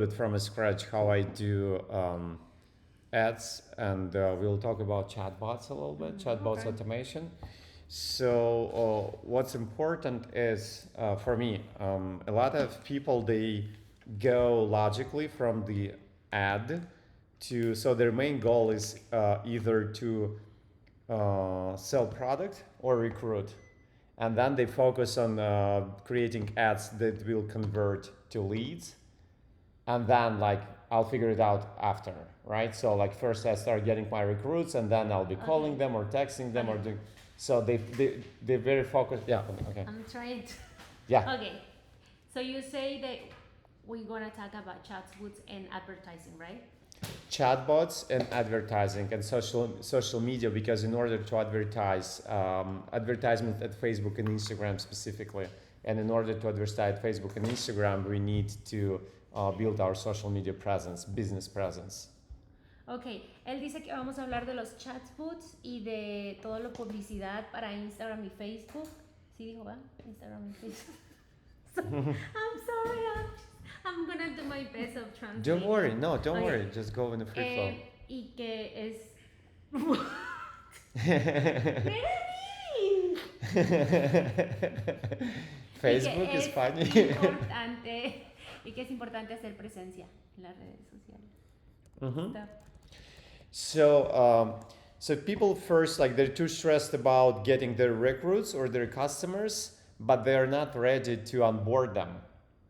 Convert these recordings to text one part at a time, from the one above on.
bit from scratch how I do ads, and we'll talk about chatbots a little bit, chatbots automation. So what's important is for me, a lot of people they go logically from the ad to so their main goal is either to sell product or recruit, and then they focus on creating ads that will convert to leads, and then like I'll figure it out after, right? So like first I start getting my recruits, and then I'll be calling them or texting them or doing. So they very focused. Yeah. Okay. I'm trying to. Yeah. Okay. So you say that we're gonna talk about chatbots and advertising, right? Chatbots and advertising and social media, because in order to advertise advertisement at Facebook and Instagram specifically, and in order to advertise at Facebook and Instagram, we need to build our social media presence, business presence. Ok, él dice que vamos a hablar de los chatbots y de toda la publicidad para Instagram y Facebook. ¿Sí dijo, va? Instagram y Facebook. So, I'm sorry, I'm gonna do my best of translating. Don't worry, no, don't worry, just go in the free flow. Y que es... Facebook is funny. Importante, y que es importante hacer presencia en las redes sociales. So people first, like they're too stressed about getting their recruits or their customers, but they're not ready to onboard them.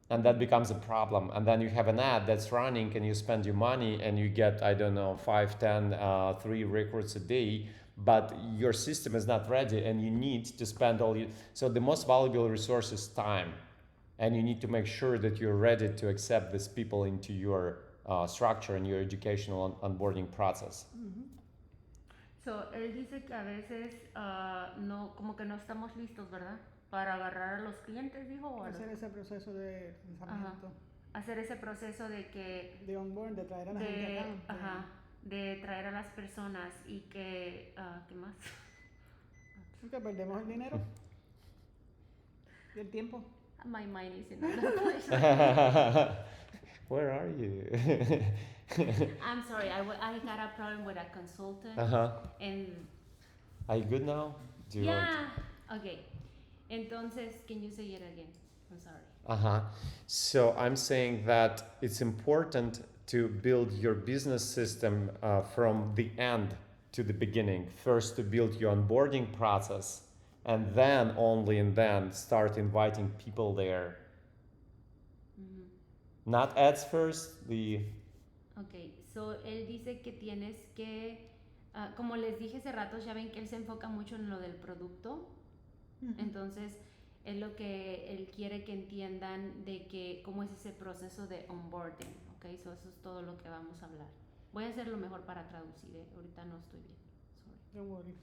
And that becomes a problem. And then you have an ad that's running and you spend your money and you get, I don't know, 5, 10, 3 recruits a day, but your system is not ready and you need to spend all your... So the most valuable resource is time. And you need to make sure that you're ready to accept these people into your structure and your educational onboarding process. So, él dice que a veces no, como que no estamos listos, ¿verdad? Para agarrar a los clientes, dijo. O hacer ese proceso de lanzamiento. Hacer ese proceso de que... De onboard, de traer a la gente acá. Ajá, de traer a las personas y que... ¿qué más? Porque perdemos el dinero. Y el tiempo. My mind is in another place. Where are you? I'm sorry, I got a problem with a consultant. And are you good now? Do you want... Okay. Entonces, can you say it again? I'm sorry. So I'm saying that it's important to build your business system from the end to the beginning. First, to build your onboarding process, and then only and then start inviting people there. Not ads first, Ok, so él dice que tienes que, como les dije hace rato, ya ven que él se enfoca mucho en lo del producto. Entonces, es lo que él quiere que entiendan de que cómo es ese proceso de onboarding, ¿ok? So eso es todo lo que vamos a hablar. Voy a hacer lo mejor para traducir, ahorita no estoy bien. Sorry. Don't worry.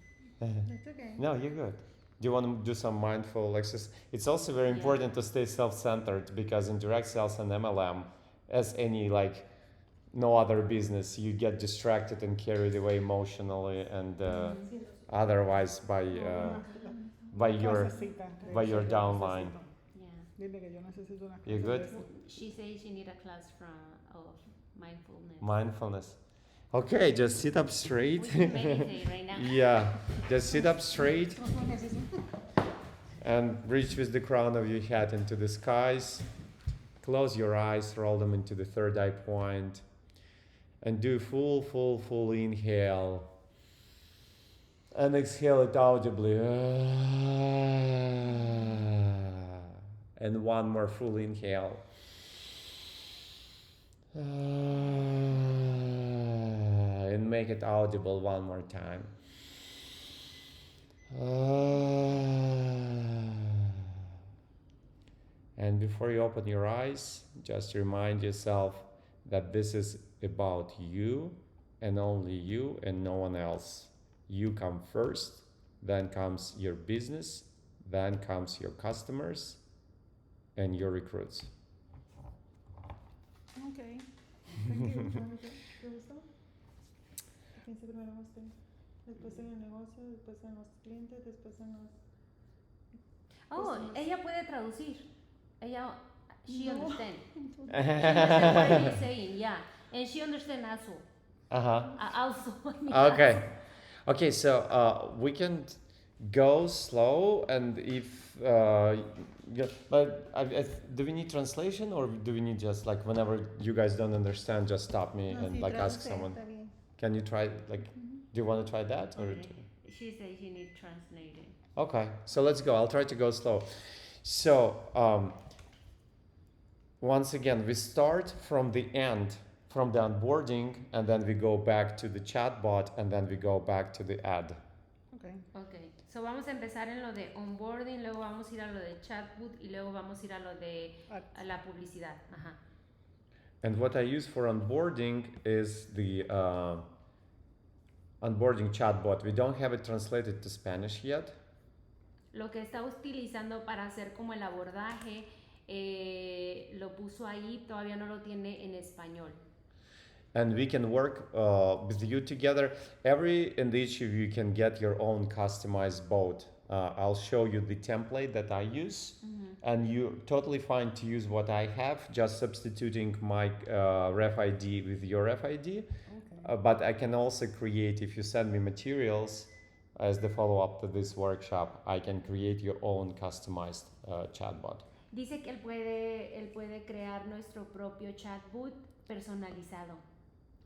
It's okay. No, you're good. Do you want to do some mindful exercise? It's also very important to stay self-centered, because in direct sales and MLM, as any no other business, you get distracted and carried away emotionally and otherwise by your downline. Yeah. You good? She says she need a class of mindfulness. Mindfulness. Okay, just sit up straight. We can meditate right now. Yeah, just sit up straight and reach with the crown of your head into the skies. Close your eyes, roll them into the third eye point, and do full inhale. And exhale it audibly. And one more full inhale. And make it audible one more time. And before you open your eyes, just remind yourself that this is about you and only you and no one else. You come first, then comes your business, then comes your customers and your recruits. Okay. Thank you. ¿Te gustó? Piensa primero en usted, después en el negocio, después en los clientes, después en los... Oh, ella puede traducir. She No. understands. She understands what he's saying, yeah. And she understands also. Also, I mean, Okay. Okay, so we can go slow, and if but do we need translation, or do we need just like whenever you guys don't understand, just stop me No, and sí, like ask traduce, someone? está bien. Can you try like? Do you want to try that or? okay. She said she needs translating. Okay, so let's go. I'll try to go slow. So once again, we start from the end, from the onboarding, and then we go back to the chatbot, and then we go back to the ad. Okay. Okay, so vamos a empezar en lo de onboarding, luego vamos a ir a lo de chatbot y luego vamos a ir a lo de a la publicidad. Ajá. And what I use for onboarding is the onboarding chatbot. We don't have it translated to Spanish yet. Lo que está utilizando para hacer como el abordaje, lo puso ahí, todavía no lo tiene en español. And we can work with you together. Every and each of you can get your own customized boat. I'll show you the template that I use, and you're totally fine to use what I have, just substituting my ref ID with your ref ID. Okay. But I can also create, if you send me materials as the follow-up to this workshop, I can create your own customized chatbot. Dice que él puede crear nuestro propio chatbot personalizado.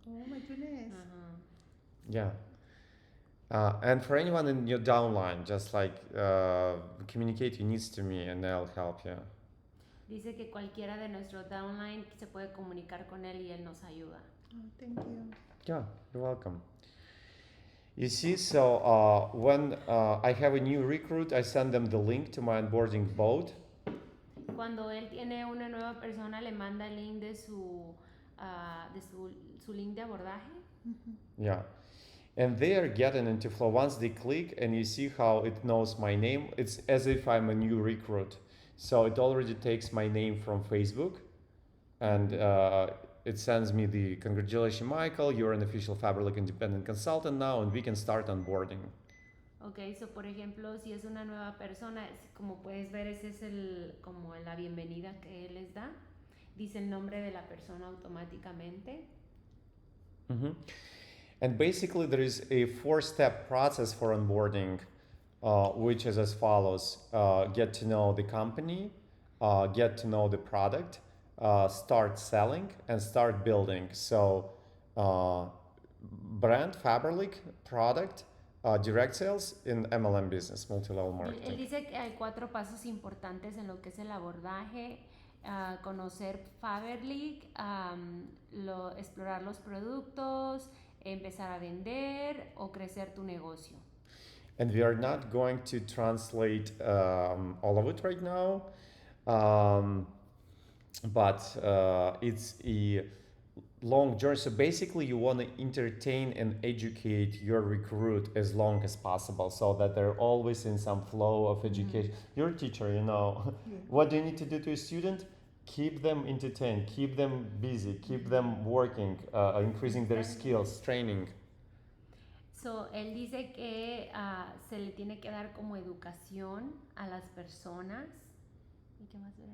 Oh my goodness. Yeah. And for anyone in your downline, just like communicate your needs to me and I'll help you. Dice que cualquiera de nuestro downline se puede comunicar con él y él nos ayuda. Oh, thank you. Yeah, you're welcome. You see, so when I have a new recruit, I send them the link to my onboarding boat. Cuando él tiene una nueva persona, le manda el link de su link de abordaje. Yeah. And they are getting into flow. Once they click and you see how it knows my name, it's as if I'm a new recruit. So it already takes my name from Facebook and it sends me the congratulations, Michael, you're an official FABERLIC independent consultant now and we can start onboarding. Ok, so por ejemplo, si es una nueva persona, como puedes ver, ese es como la bienvenida que él les da. Dice el nombre de la persona automáticamente. And basically there is a 4-step process for onboarding, which is as follows. Get to know the company, get to know the product, start selling, and start building. So brand, FABERLIC, product, direct sales in MLM business, multi-level marketing. Él dice que hay 4 pasos importantes en lo que es el abordaje. Conocer FABERLIC, explorar los productos, empezar a vender o crecer tu negocio. And we are not going to translate all of it right now, but it's a long journey. So basically you want to entertain and educate your recruit as long as possible so that they're always in some flow of education. You're a teacher, you know. What do you need to do to a student? Keep them entertained, keep them busy, keep them working, increasing their skills, training. So, él dice que se le tiene que dar como educación a las personas. ¿Y qué más era?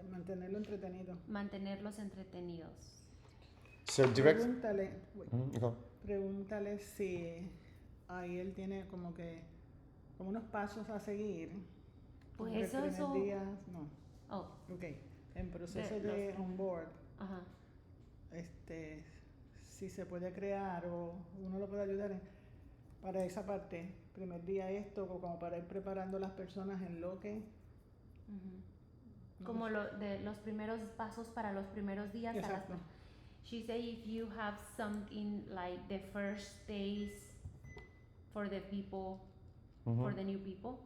Mantenerlo entretenido. Mantenerlos entretenidos. So direct. Pregúntale si ahí él tiene como unos pasos a seguir. Pues el eso primer día, no. Oh. Okay. En proceso de onboard. Ajá. Si se puede crear o uno lo puede ayudar para esa parte, primer día esto, o como para ir preparando las personas en lo que. Como de los primeros pasos para los primeros días. Exacto. She said if you have something like the first days for the people, for the new people,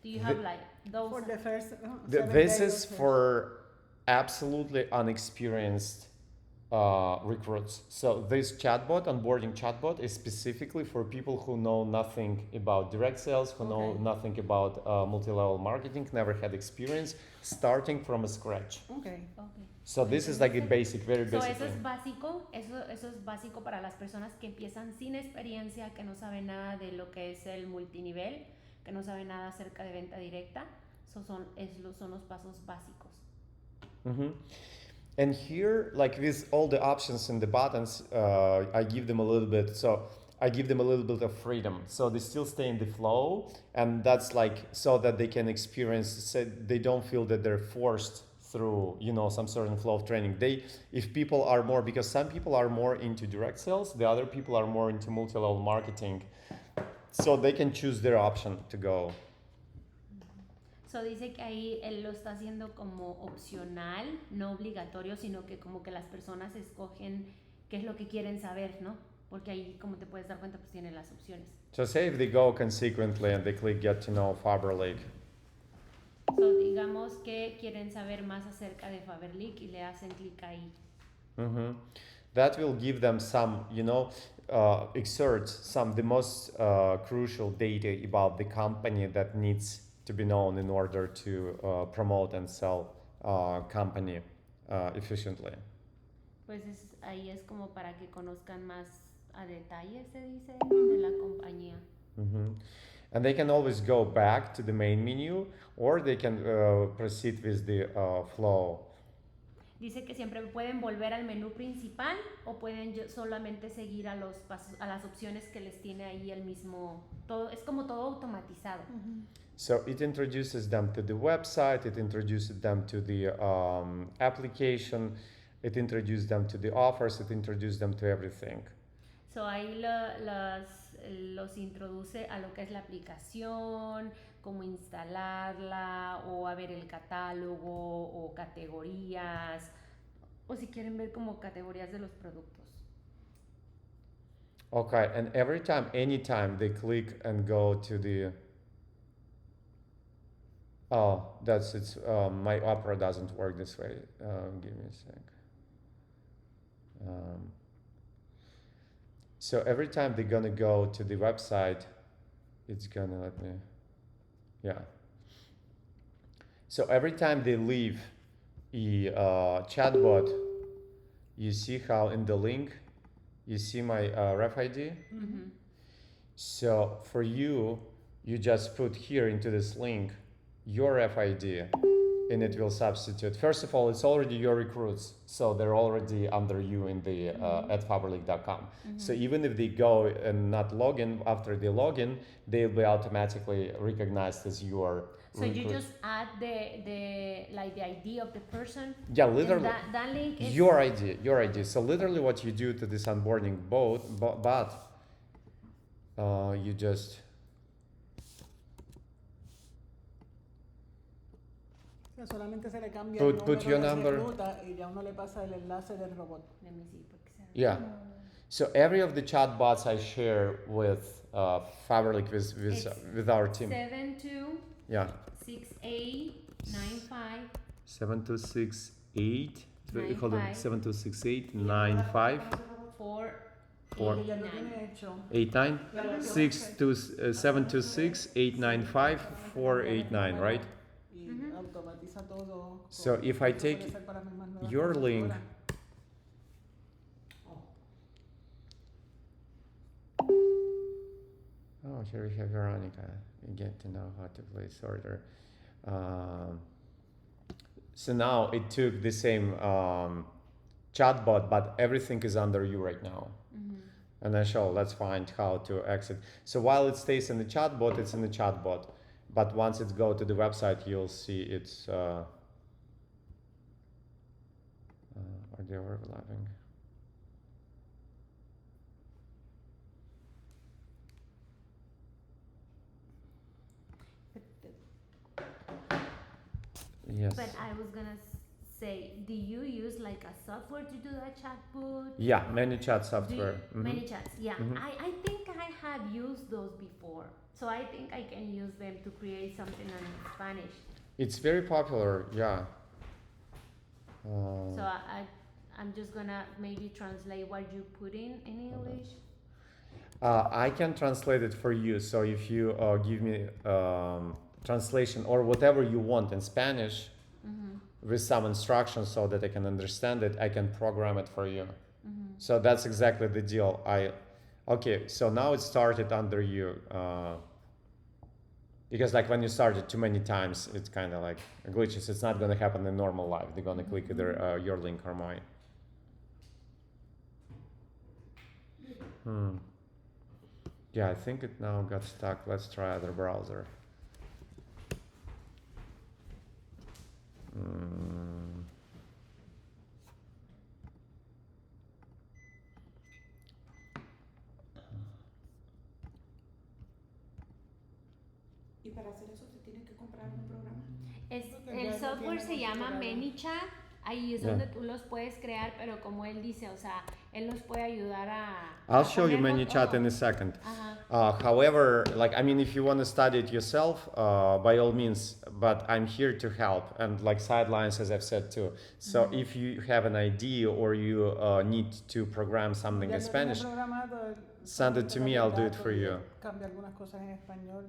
do you have like those? For the first. This is for absolutely unexperienced recruits. So this chatbot, onboarding chatbot, is specifically for people who know nothing about direct sales, who know nothing about multi-level marketing, never had experience, starting from scratch. Okay. So this is like a basic, very basic. So eso thing. es básico, eso es básico para las personas que empiezan sin experiencia, que no saben nada de lo que es el multinivel, que no saben nada acerca de venta directa. Son los pasos básicos. Mm-hmm. And here, like with all the options and the buttons, I give them a little bit. So I give them a little bit of freedom, so they still stay in the flow, and that's like so that they can experience. So they don't feel that they're forced through, some certain flow of training. If people are more, because some people are more into direct sales, the other people are more into multi-level marketing, so they can choose their option to go. So dice que ahí él lo está haciendo como opcional, no obligatorio, sino que como que las personas escogen qué es lo que quieren saber, ¿no? Porque ahí, como te puedes dar cuenta, pues tienen las opciones. So say if they go consequently and they click get to know FABERLIC. So digamos que quieren saber más acerca de FABERLIC y le hacen clic ahí. Mm-hmm. That will give them some, exert some the most crucial data about the company that needs to be known in order to promote and sell company efficiently. Pues ahí es como para que conozcan más a detalle, se dice, de la compañía. Mm-hmm. And they can always go back to the main menu, or they can proceed with the flow. Dice que siempre pueden volver al menú principal o pueden solamente seguir a los pasos, a las opciones que les tiene ahí el mismo. Todo es como todo automatizado. So it introduces them to the website, it introduces them to the application, it introduces them to the offers, it introduces them to everything. So ahí los introduce a lo que es la aplicación, cómo instalarla, o a ver el catálogo, o categorías, o si quieren ver como categorías de los productos. Okay, and every time, anytime they click and go to the... Oh, that's it's my Opera doesn't work this way. Give me a sec. So every time they're gonna go to the website, it's gonna let me, yeah. So every time they leave a chatbot, you see how in the link, you see my ref ID? Mm-hmm. So for you, you just put here into this link your ref ID, and it will substitute. First of all, it's already your recruits, so they're already under you in the at FABERLIC.com. Mm-hmm. So even if they go and not log in, after they log in, they'll be automatically recognized as your So recruit. you just add the ID of the person. Yeah, literally. That link is your ID. So literally, what you do to this onboarding bot, you just. Solamente se le cambia Put el número your del number. recluta y ya uno le pasa el enlace del robot. Let me see, porque se- Yeah. So every of the chatbots I share with FABERLIC with our team. 72 Yeah. 6895 7268. Nine Hold on. five. 7268 95 4 Four. Y ya lo tiene hecho. 89 726 895 489, right? Y Ujú. automatiza todo. So if I Eso take puede ser para las mismas nuevas your link, consultoras. oh, here we have Veronica. You get to know how to place order. So now it took the same chatbot, but everything is under you right now. Mhm. And then let's find how to exit. So while it stays in the chatbot, it's in the chatbot. But once it go to the website, you'll see it's are they overlapping? Yes. But I was gonna say, do you use like a software to do that chatbot? Yeah, many chat software. Mhm. Many chats, yeah. Mhm. I think I have used those before. So I think I can use them to create something in Spanish. It's very popular, yeah. So I'm just gonna maybe translate what you put in English. I can translate it for you. So if you give me translation or whatever you want in Spanish Mm-hmm. with some instructions so that I can understand it, I can program it for you. Mm-hmm. So that's exactly the deal. Okay, so now it started under you. Because like when you start it too many times, it's kind of like glitches. It's not gonna happen in normal life. They're gonna click either your link or mine. Yeah, I think it now got stuck. Let's try other browser. Y para hacer eso se tiene que comprar un programa. El software se llama ManyChat. Ahí es donde tú los puedes crear, pero como él dice, o sea, él nos puede ayudar a. I'll show you ManyChat in a second. However, like I mean, if you want to study it yourself, by all means. But I'm here to help and like sidelines, as I've said too. So if you have an idea or you need to program something in Spanish, send it to me. I'll do it for you. Cambia algunas cosas en español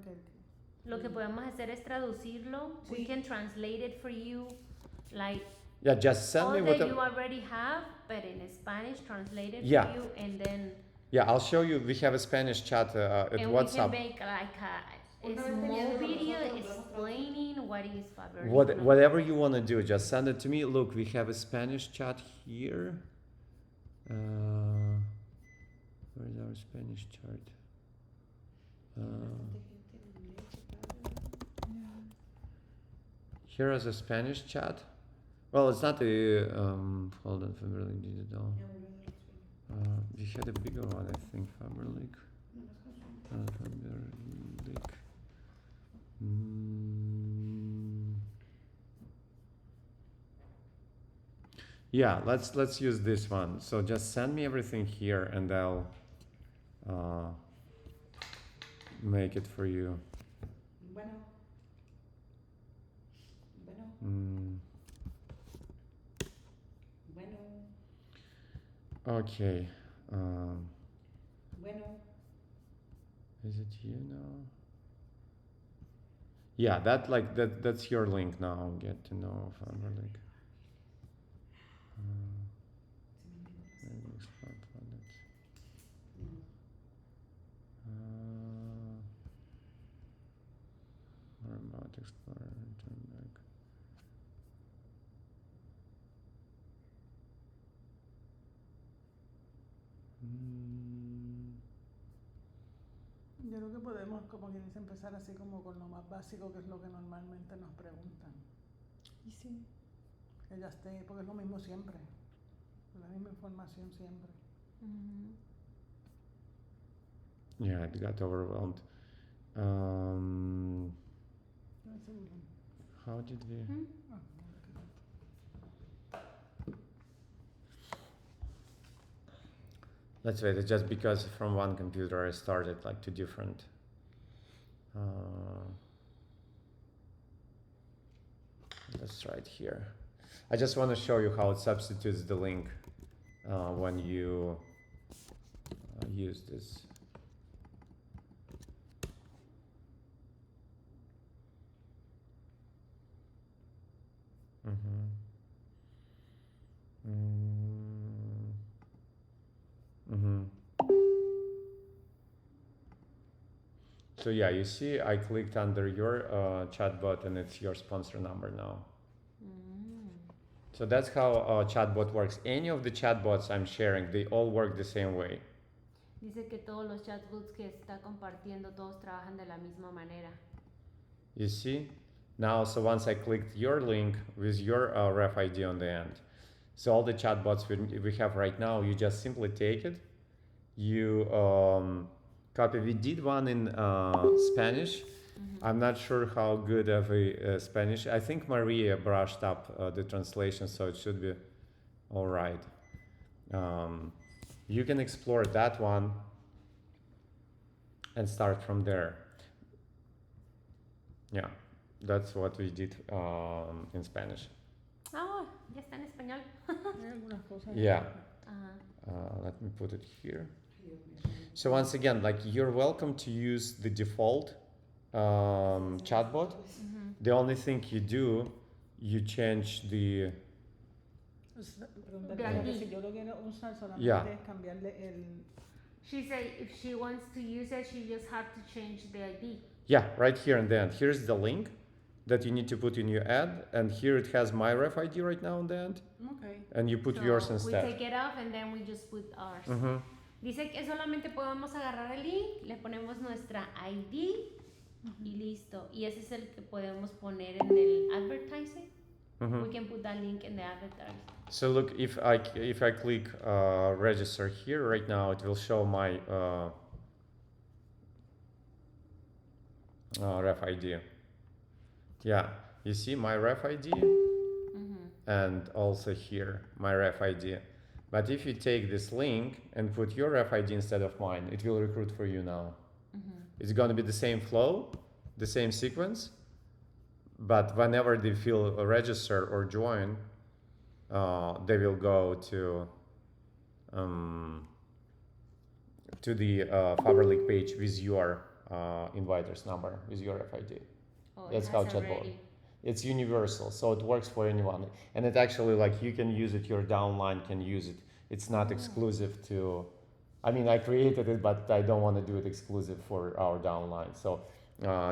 Lo que podemos hacer es traducirlo. We can translate it for you, like. Yeah, just send me what you already have, but in Spanish, translated for you, and then. Yeah, I'll show you. We have a Spanish chat at and WhatsApp. We can make like a small video explaining what is FABERLIC. Whatever you want to do, just send it to me. Look, we have a Spanish chat here. Where's our Spanish chat? Here is a Spanish chat. Well, it's not a hold on, FABERLIC Digital. We had a bigger one, I think. FABERLIC. FABERLIC. Yeah, let's use this one. So just send me everything here, and I'll make it for you. Bueno. Okay. Bueno. Is it you now? Yeah, that's your link now. Get to know FABERLIC. More about Explorer. Turn back. Yo creo que podemos, como quien dice, empezar así como con lo más básico, que es lo que normalmente nos preguntan. Y sí. Que ya esté, porque es lo mismo siempre. La misma información siempre. Yeah, it got overwhelmed. How did we? Let's wait. It's just because from one computer I started like two different. Let's try it here. I just want to show you how it substitutes the link when you use this. So yeah, you see I clicked under your chatbot and it's your sponsor number now. So that's how chatbot works. Any of the chatbots I'm sharing, they all work the same way. Dice que todos los chatbots que está compartiendo, todos trabajan de la misma manera. You see? Now, so once I clicked your link with your ref ID on the end, so all the chatbots we have right now, you just simply take it, you copy. We did one in Spanish. I'm not sure how good of a Spanish. I think Maria brushed up the translation, so it should be all right. You can explore that one and start from there. Yeah, that's what we did in Spanish. Oh, ya está en español. Yeah. Let me put it here. So once again, like you're welcome to use the default chatbot. The only thing you do, you change the. Yeah. She said if she wants to use it, she just have to change the ID. Yeah, right here in the end. Here's the link that you need to put in your ad, and here it has my ref ID right now in the end, Okay. and you put So yours we instead. take it off and then we just put ours. Mhm. Dice que solamente podemos agarrar el link, le ponemos nuestra ID y listo. Y ese es el que podemos poner en el advertising. Mhm. We can put that link in the advertising. So look, if I click register here right now, it will show my ref ID. Yeah, you see my ref ID, and also here my ref ID. But if you take this link and put your ref ID instead of mine, it will recruit for you now. It's going to be the same flow, the same sequence, but whenever they feel register or join, they will go to the FABERLIC page with your inviter's number, with your FID. Oh, That's it how has chatbot. already. It's universal, so it works for anyone. And it actually, like, you can use it, your downline can use it. It's not exclusive to, I mean, I created it, but I don't want to do it exclusive for our downline. So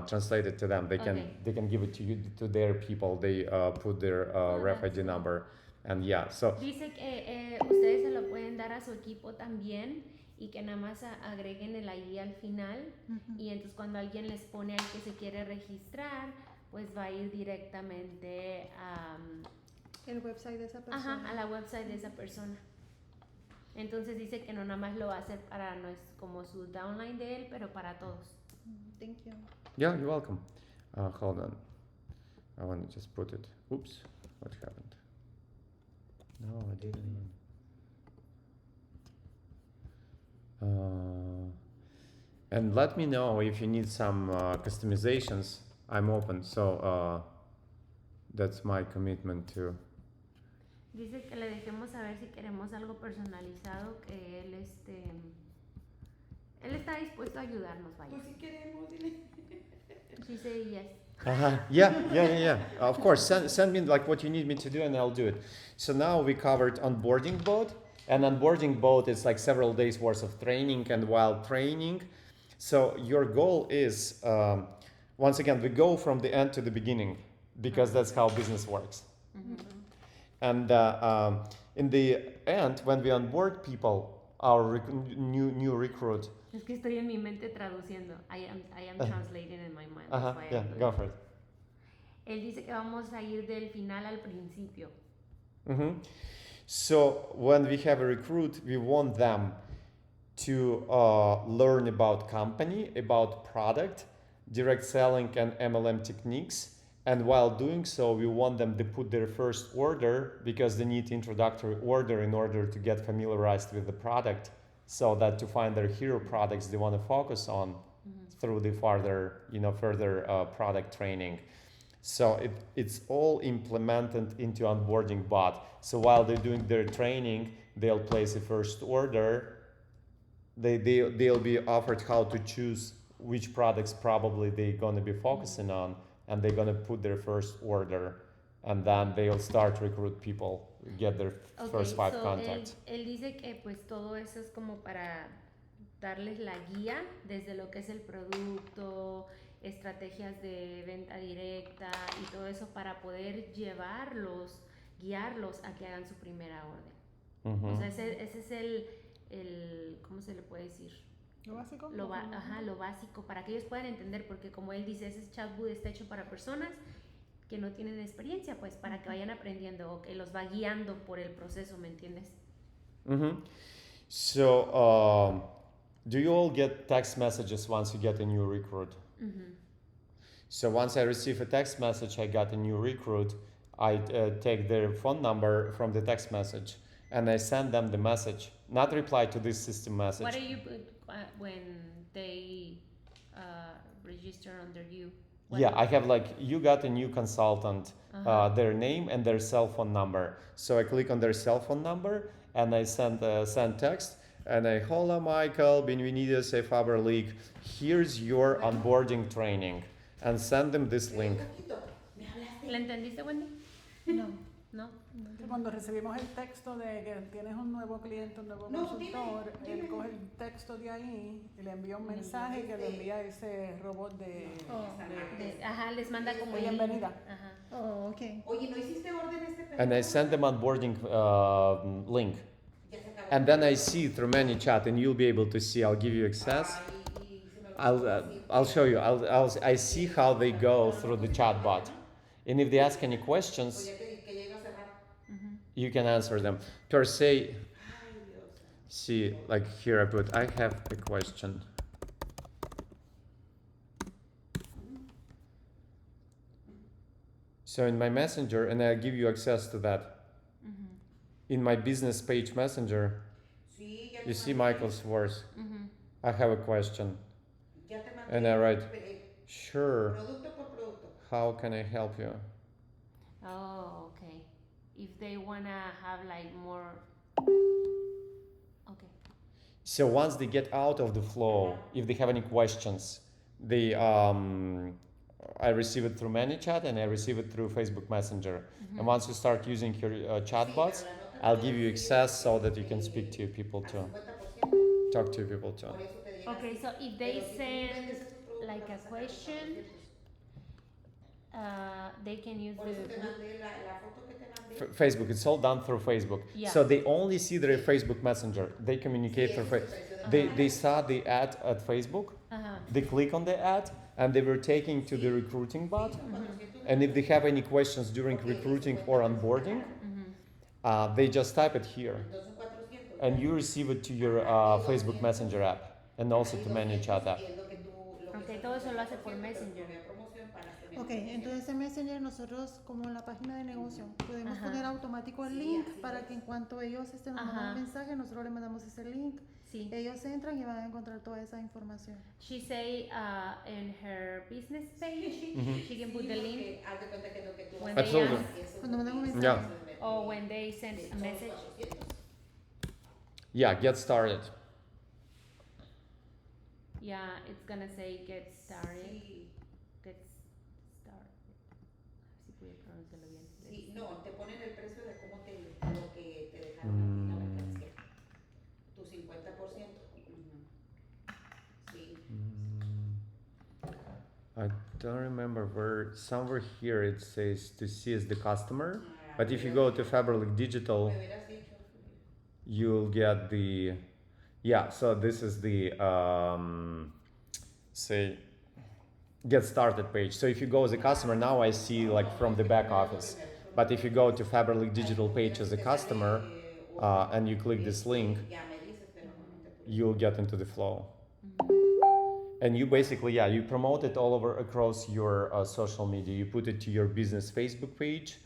translate it to them. They can give it to you, to their people. They put their ref ID number, and yeah. So Dice que ustedes se lo pueden dar a su equipo también y que nada más agreguen el ID al final y entonces cuando alguien les pone al que se quiere registrar, pues va a ir directamente a El website de esa persona. a la website de esa persona. Entonces dice que no nada más lo va a hacer para no es como su downline de él, pero para todos. Thank you. yeah, you're welcome. Hold on, I want to just put it. Oops, what happened? No, I didn't. And let me know if you need some customizations. I'm open, so that's my commitment to. Dice que le dejemos saber si queremos algo personalizado, que él está dispuesto a ayudarnos, vaya. Pues si queremos, dile. She said yes. Yeah. Of course, send me like what you need me to do, and I'll do it. So now we covered onboarding boat, and onboarding boat is like several days worth of training, and while training, so your goal is once again we go from the end to the beginning because that's how business works. And in the end, when we onboard people, our new recruit. Es que estoy en mi mente traduciendo. I am translating in my mind. That's why I Yeah, do go it. for it. Él dice que vamos a ir del final al principio. So when we have a recruit, we want them to learn about company, about product, direct selling, and MLM techniques. And while doing so, we want them to put their first order because they need introductory order in order to get familiarized with the product, so that to find their hero products they want to focus on through the further product training. So it's all implemented into onboarding bot. So while they're doing their training, they'll place a first order. They'll be offered how to choose which products probably they're going to be focusing on, and they're going to put their first order, and then they'll start to recruit people, get their first 5 contacts. Él dice que pues todo eso es como para darles la guía desde lo que es el producto, estrategias de venta directa y todo eso para poder guiarlos a que hagan su primera orden. O sea, ese es el ¿cómo se le puede decir? ¿Lo básico? Lo básico para que ellos puedan entender, porque como él dice, ese chatbot está hecho para personas que no tienen experiencia, pues para que vayan aprendiendo o que los va guiando por el proceso, ¿me entiendes? So, do you all get text messages once you get a new recruit? So once I receive a text message, I got a new recruit, I take their phone number from the text message and I send them the message, not reply to this system message. What do you put when they register under you? I have like, you got a new consultant, their name and their cell phone number. So I click on their cell phone number and I send text and I, hola Michael, bienvenidos a FABERLIC, here's your onboarding training, and send them this link. ¿La entendiste, Wendy? No. ¿No? Cuando recibimos el texto de que tienes un nuevo cliente, un nuevo No, consultor, dime. él coge el texto de ahí y le envía un mensaje que le envía ese robot de Ajá, les manda como el bienvenida. link. Ajá. Oh, okay. Oye, ¿no hiciste orden este perro? And I send them onboarding link. Ya se acabó. And then I see through ManyChat, and you'll be able to see. I'll give you access. Ay, y se me olvidó I'll decirte. show you. I see how they go through the chatbot, and if they ask any questions, Oye, que ya iba a cerrar. you can answer them. Per se, Ay, Dios. see, like here I put, I have a question. So in my messenger, and I give you access to that. In my business page messenger, Sí, ya te you see mandé. Michael Svors. I have a question. Ya te mandé. And I write, sure, Producto por producto. how can I help you? Oh, okay. If they wanna have like more. Okay. So once they get out of the flow, if they have any questions, they I receive it through ManyChat and I receive it through Facebook Messenger. And once you start using your chatbots, I'll give you access so that you can speak to people too, 50%. talk to people too. Por eso te llega Okay, así. so if they Pero si tú send vendes esos productos, like vas a sacar question, 400. they can use Por eso te the. mandé la foto que te mandé. Facebook, it's all done through Facebook. Yeah. So they only see their Facebook Messenger. They communicate Sí, through ese es Facebook. el precio de They saw the ad at Facebook, they click on the ad, and they were taken to the recruiting bot. And if they have any questions during recruiting or onboarding, they just type it here. Entonces 400. And you receive it to your Facebook Messenger app and also to ManyChat app. Y es lo que tú- lo que Okay, estás todo eso lo hace haciendo, por pero Messenger. había promoción para que me Ok, den entonces en Messenger nosotros, como en la página de negocio, podemos Ajá. poner automático el Sí, link así para es. que en cuanto ellos estén mandando Ajá. un mensaje, nosotros le mandamos ese link. Sí. Ellos entran y van a encontrar toda esa información. She say in her business page, she can put the link porque haz de cuenta que lo que tú when vas a they Absolutely. ask, hacer, eso Cuando es mandan un lo que Yeah. haces, or when they send a son message. 400. Yeah, get started. Yeah, it's gonna say get started. Sí, Get started. A ver si pude pronunciarlo bien. sí, no, te ponen el precio de cómo lo que te dejaron a ti la mercancía. Tu 50%. Ujú. Sí. I don't remember where, somewhere here it says to see as the customer. But if you go to FABERLIC Digital, Me hubieras dicho. you'll get the, yeah, so this is the, say, get started page. So if you go as a customer, now I see like from the back office. But if you go to FABERLIC Digital page as a customer and you click this link, Ya me dices, pero no te puedo. you'll get into the flow. And you basically, yeah, you promote it all over across your social media. You put it to your business Facebook page.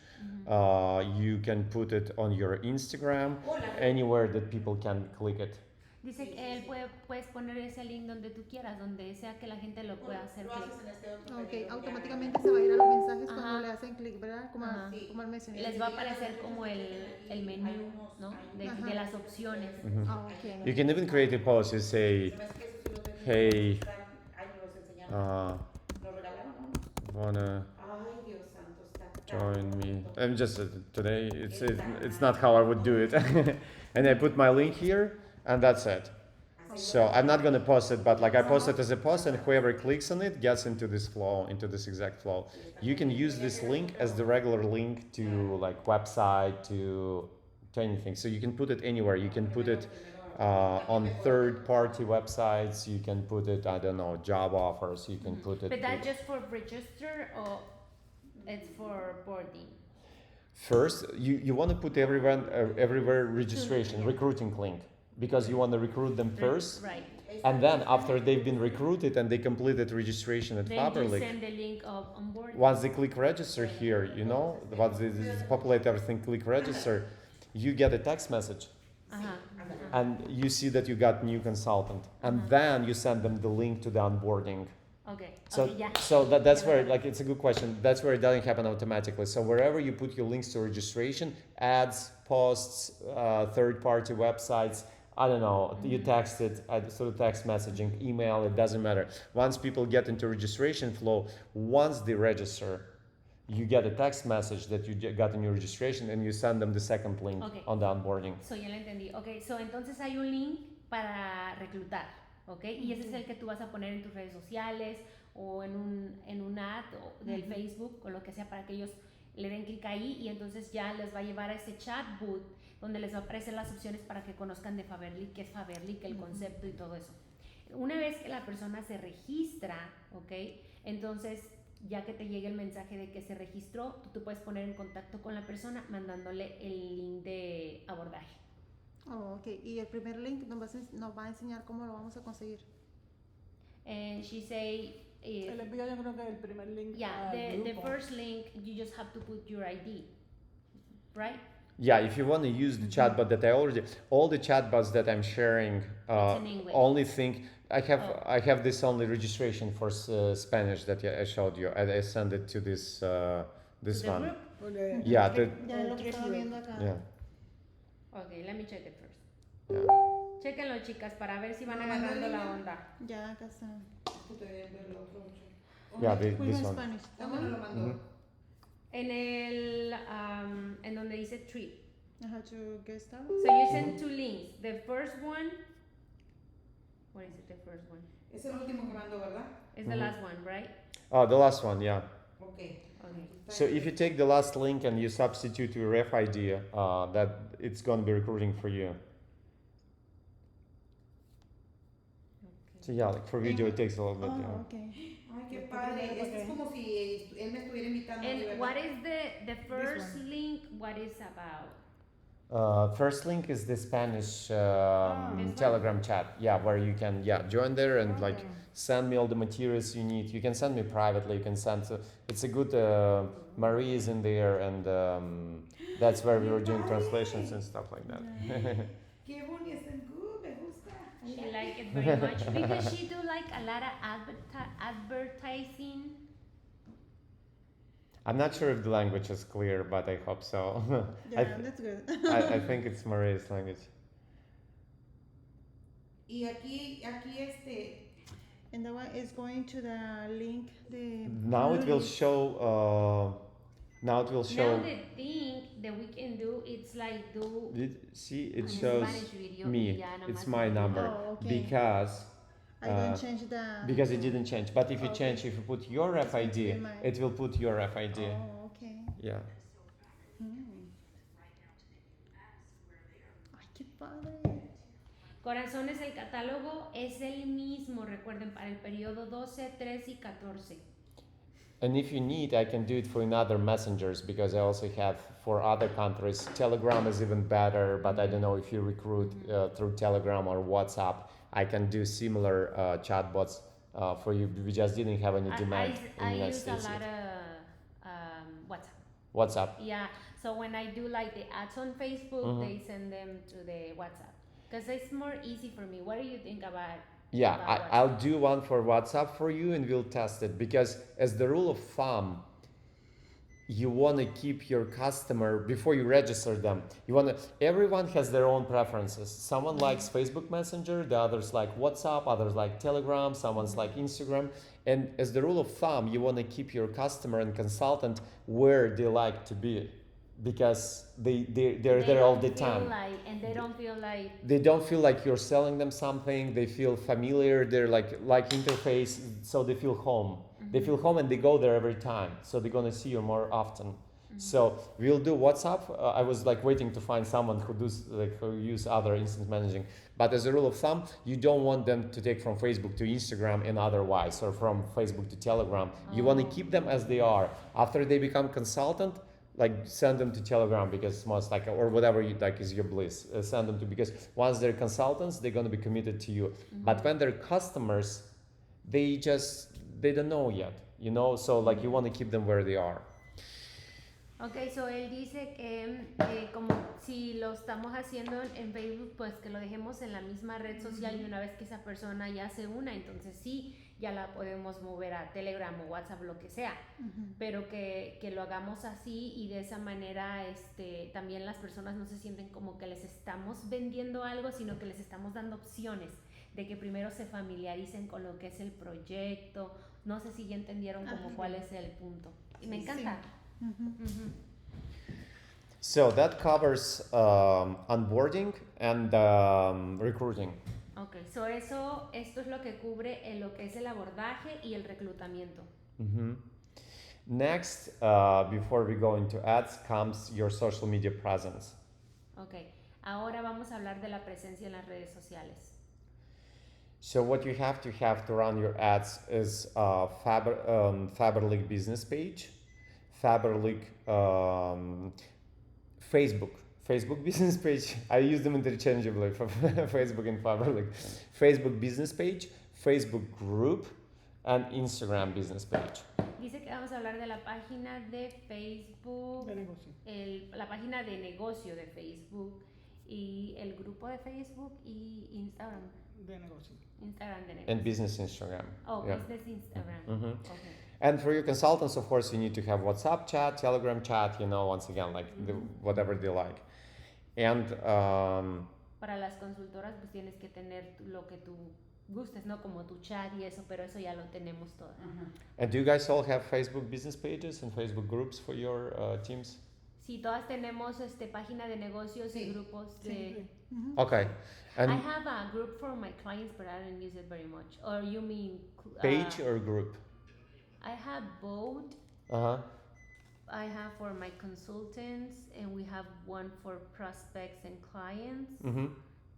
You can put it on your Instagram, anywhere that people can click it. Dice que él puedes poner ese link donde tú quieras, donde sea que la gente lo pueda hacer Lo clic. haces en este otro Ok, periodo, ya. automáticamente se va a ir a los mensajes Ajá. cuando le hacen clic, ¿verdad? Como, Ajá. como al Messenger. Les va a aparecer como el menú, ¿no? De las opciones. Ah, ok. You can even create a post. You say, Se me hace que eso sí lo tengo. hey, Ay, nos los enseñaron. Nos regalaron unos. wanna Ay, Dios santo, está tan join me? bonito. I'm just today. It's not how I would do it. And I put my link here, and that's it. So I'm not gonna post it, but like I post it as a post, and whoever clicks on it gets into this flow, into this exact flow. You can use this link as the regular link to like website, to anything. So you can put it anywhere. You can put it on third-party websites. You can put it, I don't know, job offers. You can put it. But that's just for register or it's for boarding? First, you want to put everywhere registration, recruiting link, because you want to recruit them first, Right. and then after they've been recruited and they completed registration at Then you FABERLIC, send the link of onboarding. once they click register here, you know, once they populate everything, click register, you get a text message, and you see that you got new consultant, and then you send them the link to the onboarding. Okay. So, Okay, yeah. so that's where, like, it's a good question. That's where it doesn't happen automatically. So wherever you put your links to registration, ads, posts, third-party websites, I don't know, you text it, sort of text messaging, email, it doesn't matter. Once people get into registration flow, once they register, you get a text message that you got in your registration, and you send them the second link Okay. on the onboarding. So ya lo entendí. Ok, so entonces hay un link para reclutar, ok, y ese es el que tú vas a poner en tus redes sociales o en un ad del Facebook o lo que sea para que ellos le den clic ahí y entonces ya les va a llevar a ese chat booth donde les va a aparecer las opciones para que conozcan de FABERLIC, qué es FABERLIC, el concepto y todo eso. Una vez que la persona se registra, ok, entonces ya que te llegue el mensaje de que se registró, tú puedes poner en contacto con la persona mandándole el link de abordaje. Oh, ok. Y el primer link nos va a enseñar cómo lo vamos a conseguir. And she say, El envío yo creo que es el primer link. yeah, al the grupo. first link, you just have to put your ID, right? Yeah, if you want to use the chatbot that all the chatbots that I'm sharing, It's in English. only thing I Oh. have this only registration for Spanish that I showed you. I send it to this this To the one. group? Porque- Yeah, Ya el lo trick estaba group. viendo acá. yeah, Okay, let me check it first. yeah. Chéquenlo, chicas, para ver si van No, agarrando la no, no. onda. Ya acá está. Yeah, Pues this en one. Spanish. ¿Dónde me lo mandó? En el, en donde dice trip. I have to get started. So you send two links. The first one, what is it, the first one? Es el último que mandó, ¿verdad? It's the last one, right? Oh, the last one, yeah. Ok. Okay. So if you take the last link and you substitute your ref ID, that it's going to be recruiting for you. So yeah, like for video it takes a little bit. Yeah. Oh, okay. Ay, qué padre. Esto es como si él me estuviera invitando. And ¿verdad? what is the first one. link? What is about? First link is the Spanish This one? Telegram chat. Yeah, where you can join there and like Okay. send me all the materials you need. You can send me privately. You can send. It's a good. Marie is in there, and that's where we were doing translations and stuff like that. Qué bonito, es good, me gusta. I She like like it very much because she do like a lot of advertising. I'm not sure if the language is clear, but I hope so. Yeah, that's good. I think it's Marie's language. Y aquí And that one is going to the link. Now it will show. Now it will show. Now the thing that we can do, it's like do See, it an shows Spanish video me. y ya nada It's más my el video. number Oh, okay. because I didn't change the. because it didn't change. But if you Okay. change, if you put your It's going to FID, be mine. it will put your FID. Oh, okay. Yeah. Ay, qué padre. Corazones, el catálogo es el mismo, recuerden, para el periodo 12, 13 y 14. And if you need, I can do it for in other messengers because I also have for other countries. Telegram is even better, but I don't know if you recruit through Telegram or WhatsApp. I can do similar chatbots for you. We just didn't have any demand in the I United use a States lot yet. of WhatsApp. WhatsApp. Yeah, so when I do like the ads on Facebook, Mhm. they send them to the WhatsApp. Because it's more easy for me. What do you think about Yeah, about I'll do one for WhatsApp for you and we'll test it because as the rule of thumb, you want to keep your customer before you register them. You want to, everyone has their own preferences. Someone likes Facebook Messenger, the others like WhatsApp, others like Telegram, someone's like Instagram. And as the rule of thumb, you want to keep your customer and consultant where they like to be because they're there all the time. And they don't feel like They don't feel like you're selling them something. They feel familiar. They're like interface, so they feel home. They feel home and they go there every time. So they're gonna see you more often. So we'll do WhatsApp. I was like waiting to find someone who use other instant messaging. But as a rule of thumb, you don't want them to take from Facebook to Instagram and otherwise, or from Facebook to Telegram. You want to keep them as they are. After they become consultant, like send them to Telegram because it's most like, or whatever you like is your bliss. Send them to, because once they're consultants, they're gonna be committed to you. But when they're customers, they don't know yet, you know. So like you want to keep them where they are. Ok, so él dice que como si lo estamos haciendo en Facebook, pues que lo dejemos en la misma red social y una vez que esa persona ya se una, entonces sí, ya la podemos mover a Telegram o WhatsApp, lo que sea, pero que lo hagamos así y de esa manera también las personas no se sienten como que les estamos vendiendo algo, sino que les estamos dando opciones de que primero se familiaricen con lo que es el proyecto. No sé si ya entendieron como cuál es el punto. Y me encanta. So that covers onboarding and recruiting. Ok, esto es lo que cubre lo que es el abordaje y el reclutamiento. Next, before we go into ads, comes your social media presence. Ok, ahora vamos a hablar de la presencia en las redes sociales. So what you have to run your ads is FABERLIC business page, FABERLIC Facebook business page. I use them interchangeably for Facebook and FABERLIC. Facebook business page, Facebook group, and Instagram business page. Dice que vamos a hablar de la página de Facebook, De negocio. la página de negocio de Facebook y el grupo de Facebook y Instagram. De negocio. Instagram de negocio. And business Instagram. Oh, Yeah. business Instagram. Okay. And for your consultants, of course, you need to have WhatsApp chat, Telegram chat, once again, like whatever they like. And Para las consultoras, pues tienes que tener lo que tú gustes, ¿no? Como tu chat y eso, pero eso ya lo tenemos todo. and do you guys all have Facebook business pages and Facebook groups for your teams? Sí, todas tenemos página de negocios y Sí. grupos de... Sí. Okay. I And have a group for my clients, but I don't use it very much. Or you mean... page or group? I have both. Uh-huh. I have for my consultants, and we have one for prospects and clients.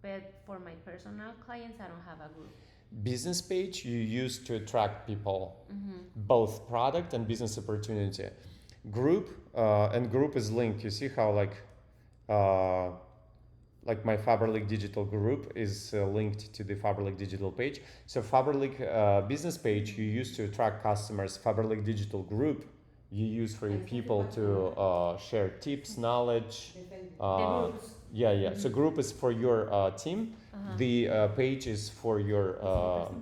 But for my personal clients, I don't have a group. Business page you use to attract people, both product and business opportunity. Group and group is linked. You see how like my FABERLIC Digital group is linked to the FABERLIC Digital page. So FABERLIC business page you use to attract customers. FABERLIC Digital group you use for your people to share tips, knowledge. The groups. Yeah. So group is for your team. The page is for your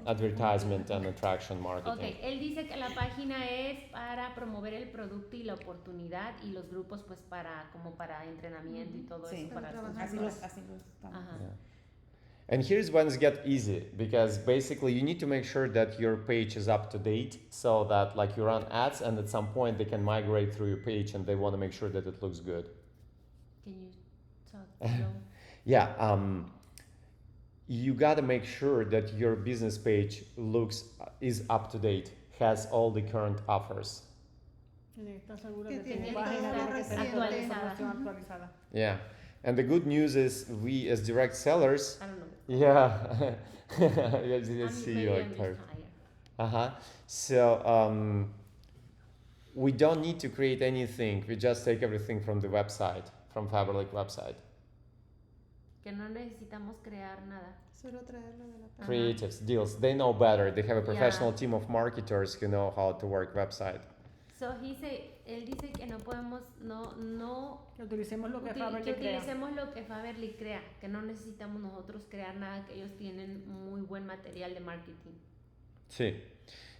advertisement and attraction marketing. Okay, él dice que la página es para promover el producto y la oportunidad y los grupos pues para entrenamiento y todo Sí. eso para Trabajar. Así lo estamos. Ajá. Yeah. And here's when it gets easy, because basically you need to make sure that your page is up to date, so that like you run ads and at some point they can migrate through your page and they want to make sure that it looks good. Can you talk slow? Yeah, you got to make sure that your business page is up to date, has all the current offers. Tiene que estar segura Que que tiene tu todo página tiene que tener toda la actualizada. información actualizada. Yeah, and the good news is we as direct sellers, I don't know. yeah, let's see Maybe you I'm like tired. tired. So we don't need to create anything. We just take everything from the website, from FABERLIC website. Que no necesitamos crear nada. Solo traerlo de la página. Creatives, deals, they know better. They have a professional Yeah. team of marketers who know how to work website. So él dice que no podemos, Que utilicemos lo que que FABERLIC crea. utilicemos lo que FABERLIC crea, que no necesitamos nosotros crear nada, que ellos tienen muy buen material de marketing. See,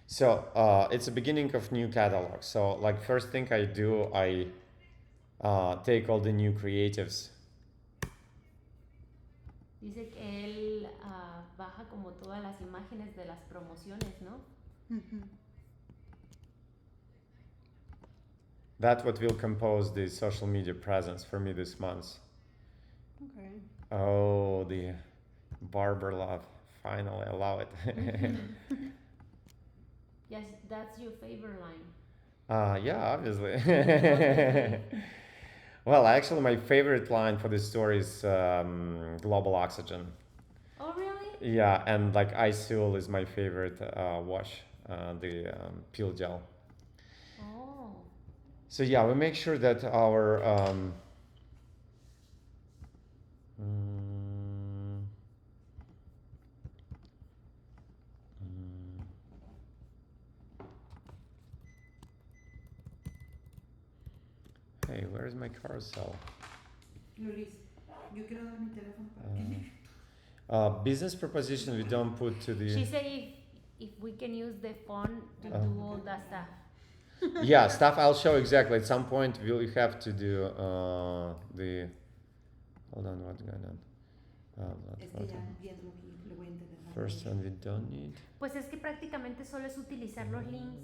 so it's the beginning of new catalog. So like first thing I do, I take all the new creatives. Dice que él baja como todas las imágenes de las promociones, ¿no? That's what will compose the social media presence for me this month. Okay. Oh, the barber love. Finally, I love it. Yes, that's your favorite line. Yeah, obviously. Well, actually, my favorite line for this story is Global Oxygen. Oh, really? Yeah, and like Iceul is my favorite wash, the peel gel. Oh. So yeah, we make sure that our hey, where is my carousel? Luis, yo quiero dar mi teléfono para que Business proposition we don't put to She the said if we can use the phone to do all that stuff. yeah stuff. I'll show exactly. At some point we'll have to do the. Hold on, what's going on? Es que ya viendo lo voy a entender más. First one we don't need. Pues es que prácticamente solo es utilizar los links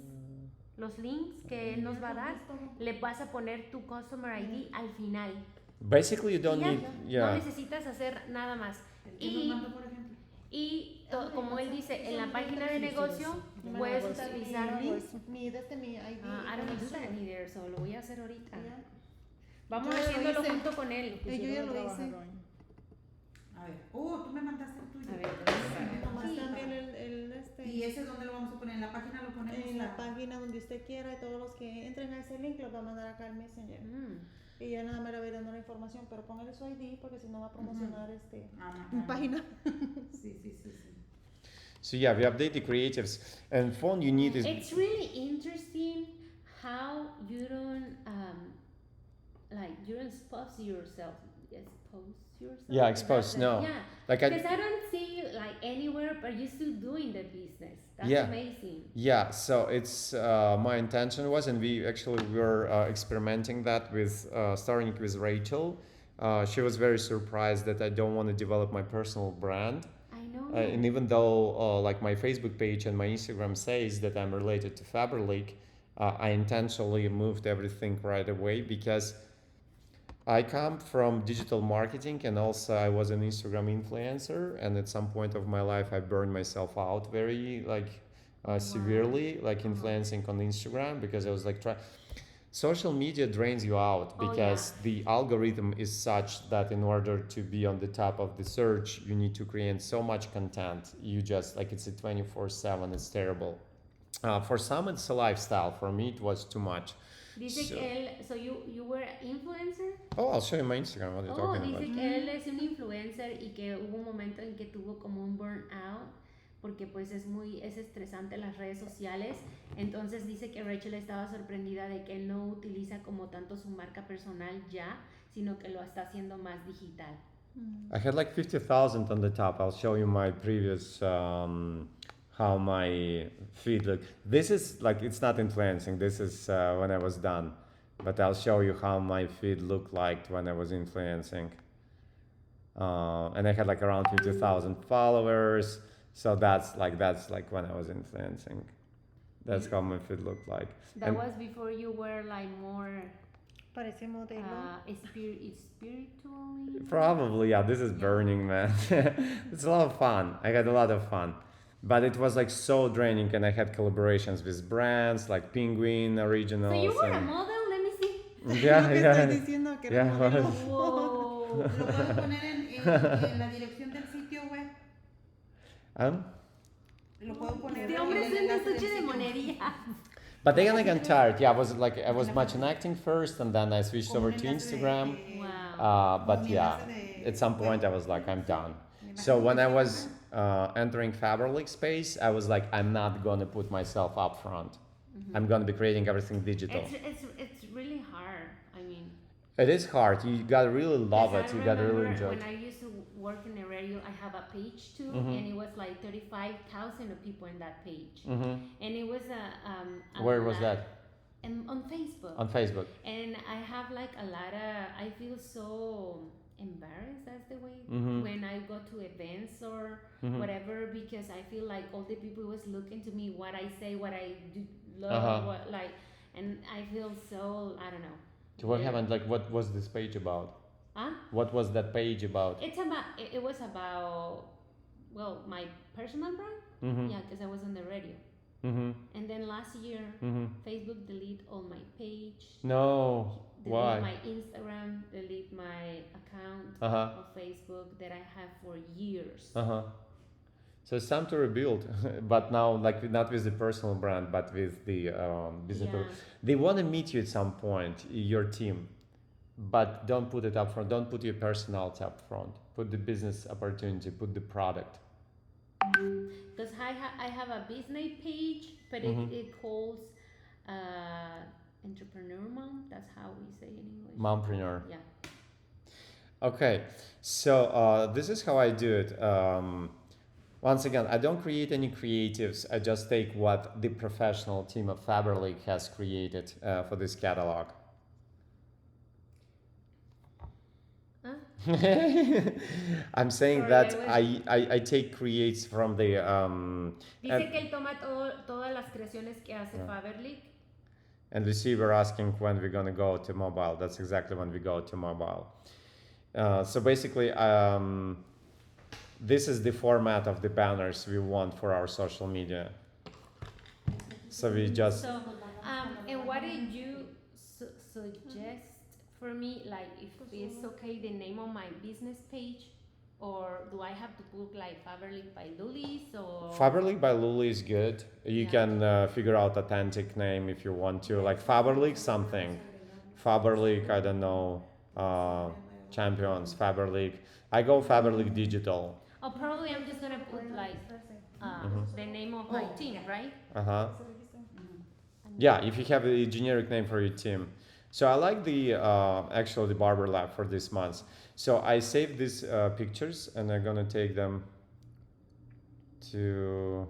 los links que él nos va a dar, le vas a poner tu Customer ID al final. Basically, you don't Y ya, need. no Yeah. necesitas hacer nada más. ¿Quién nos manda, por ejemplo? Y como él dice, en la página de negocio puedes utilizar mi links. mi ID. I don't do that either, so lo voy a hacer ahorita. Ya. Vamos Yo ya lo haciéndolo hice. junto con él. Yo ya lo hice. A ver. Tú me mandaste el tuyo. A ver, Nomás Sí. cambien el ¿Y ese dónde lo vamos a poner? ¿En la página lo ponemos? en la página donde usted quiera y todos los que entren a ese link los va a mandar acá al Messenger. Y ya nada más le va a ir dando la información, pero póngale su ID porque si no va a promocionar página. Sí. So yeah, we update the creatives, and phone you need is. It's really interesting how you don't you don't expose yourself. Yeah, expose, no. Yeah, Like because I don't see you like anywhere, but you're still doing the business. That's Yeah. amazing. Yeah, so it's my intention was, and we actually were experimenting that with starting with Rachel. She was very surprised that I don't want to develop my personal brand. I know. And even though like my Facebook page and my Instagram says that I'm related to FABERLIC, I intentionally moved everything right away because I come from digital marketing, and also I was an Instagram influencer, and at some point of my life I burned myself out very severely, like influencing on Instagram, because I was like social media drains you out because the algorithm is such that in order to be on the top of the search you need to create so much content. You just like it's a 24/7. It's terrible. For some it's a lifestyle. For me it was too much. Dice que él, so you were an influencer. Oh, I'll show you my Instagram. What are you talking Dice about? que él es un influencer y que hubo un momento en que tuvo como un burnout porque pues es estresante las redes sociales. Entonces dice que Rachel estaba sorprendida de que él no utiliza como tanto su marca personal ya, sino que lo está haciendo más digital. I had like 50,000 on the top. I'll show you my previous how my feed look. This is like, it's not influencing. This is when I was done, but I'll show you how my feed looked like when I was influencing. And I had like around 50,000 followers. So that's like when I was influencing. That's how my feed looked like. That was before you were like more Parece modelo. spiritually. Probably, yeah. This is burning, man. It's a lot of fun. I had a lot of fun, but it was like so draining, and I had collaborations with brands like Penguin Originals. So you were a model. Let me see. Yeah, Estoy diciendo que era modelo. Wow. ¿Lo puedo poner en la dirección del sitio web? Lo puedo poner Este hombre es un estuche de monería. But then I got tired. Yeah, I was much in acting first, and then I switched over to Instagram. Wow. But yeah, at some point I was like, I'm done. So when I was entering FABERLIC space, I was like, I'm not gonna put myself up front. I'm gonna be creating everything digital. It's really hard. I mean, It is hard. You gotta really love it. You gotta really enjoy it. When I used to work in the radio, I have a page too, and it was like 35,000 of people in that page, and it was a Where was that? On Facebook. On Facebook. And I have like a lot of. I feel so embarrassed. That's the way when I go to events or whatever, because I feel like all the people was looking to me, what I say, what I do, love, what like, and I feel so, I don't know. So what happened? Like, what was this page about? Huh? What was that page about? It was about, well, my personal brand. Yeah, because I was on the radio. And then last year, Facebook deleted all my page. No. Why? Delete my Instagram, delete my account of Facebook that I have for years. So it's time to rebuild, but now like not with the personal brand, but with the business. Yeah. They want to meet you at some point, your team, but don't put it up front. Don't put your personality up front. Put the business opportunity. Put the product. Because I have a business page, but it calls entrepreneur mom. That's how we say in English. Mompreneur. Yeah. Okay, so this is how I do it. Once again, I don't create any creatives. I just take what the professional team of FABERLIC has created for this catalog. I'm saying that I take creates from the Dice que él toma todas las creaciones que hace FABERLIC And Lucy, we're asking when we're gonna go to mobile. That's exactly when we go to mobile. So basically, this is the format of the banners we want for our social media. So we just So, and what did you suggest for me? Like, if it's okay, the name of my business page, or do I have to put like FABERLIC by Lulis or? FABERLIC by Luli is good. You Yeah. can figure out authentic name if you want to, like FABERLIC something. FABERLIC, I don't know, champions, FABERLIC. I go FABERLIC Digital. Oh, probably I'm just gonna put like the name of my team, right? Uh-huh. Yeah, if you have a generic name for your team. So I like the actually the barber lab for this month. So I saved these pictures and I'm gonna take them to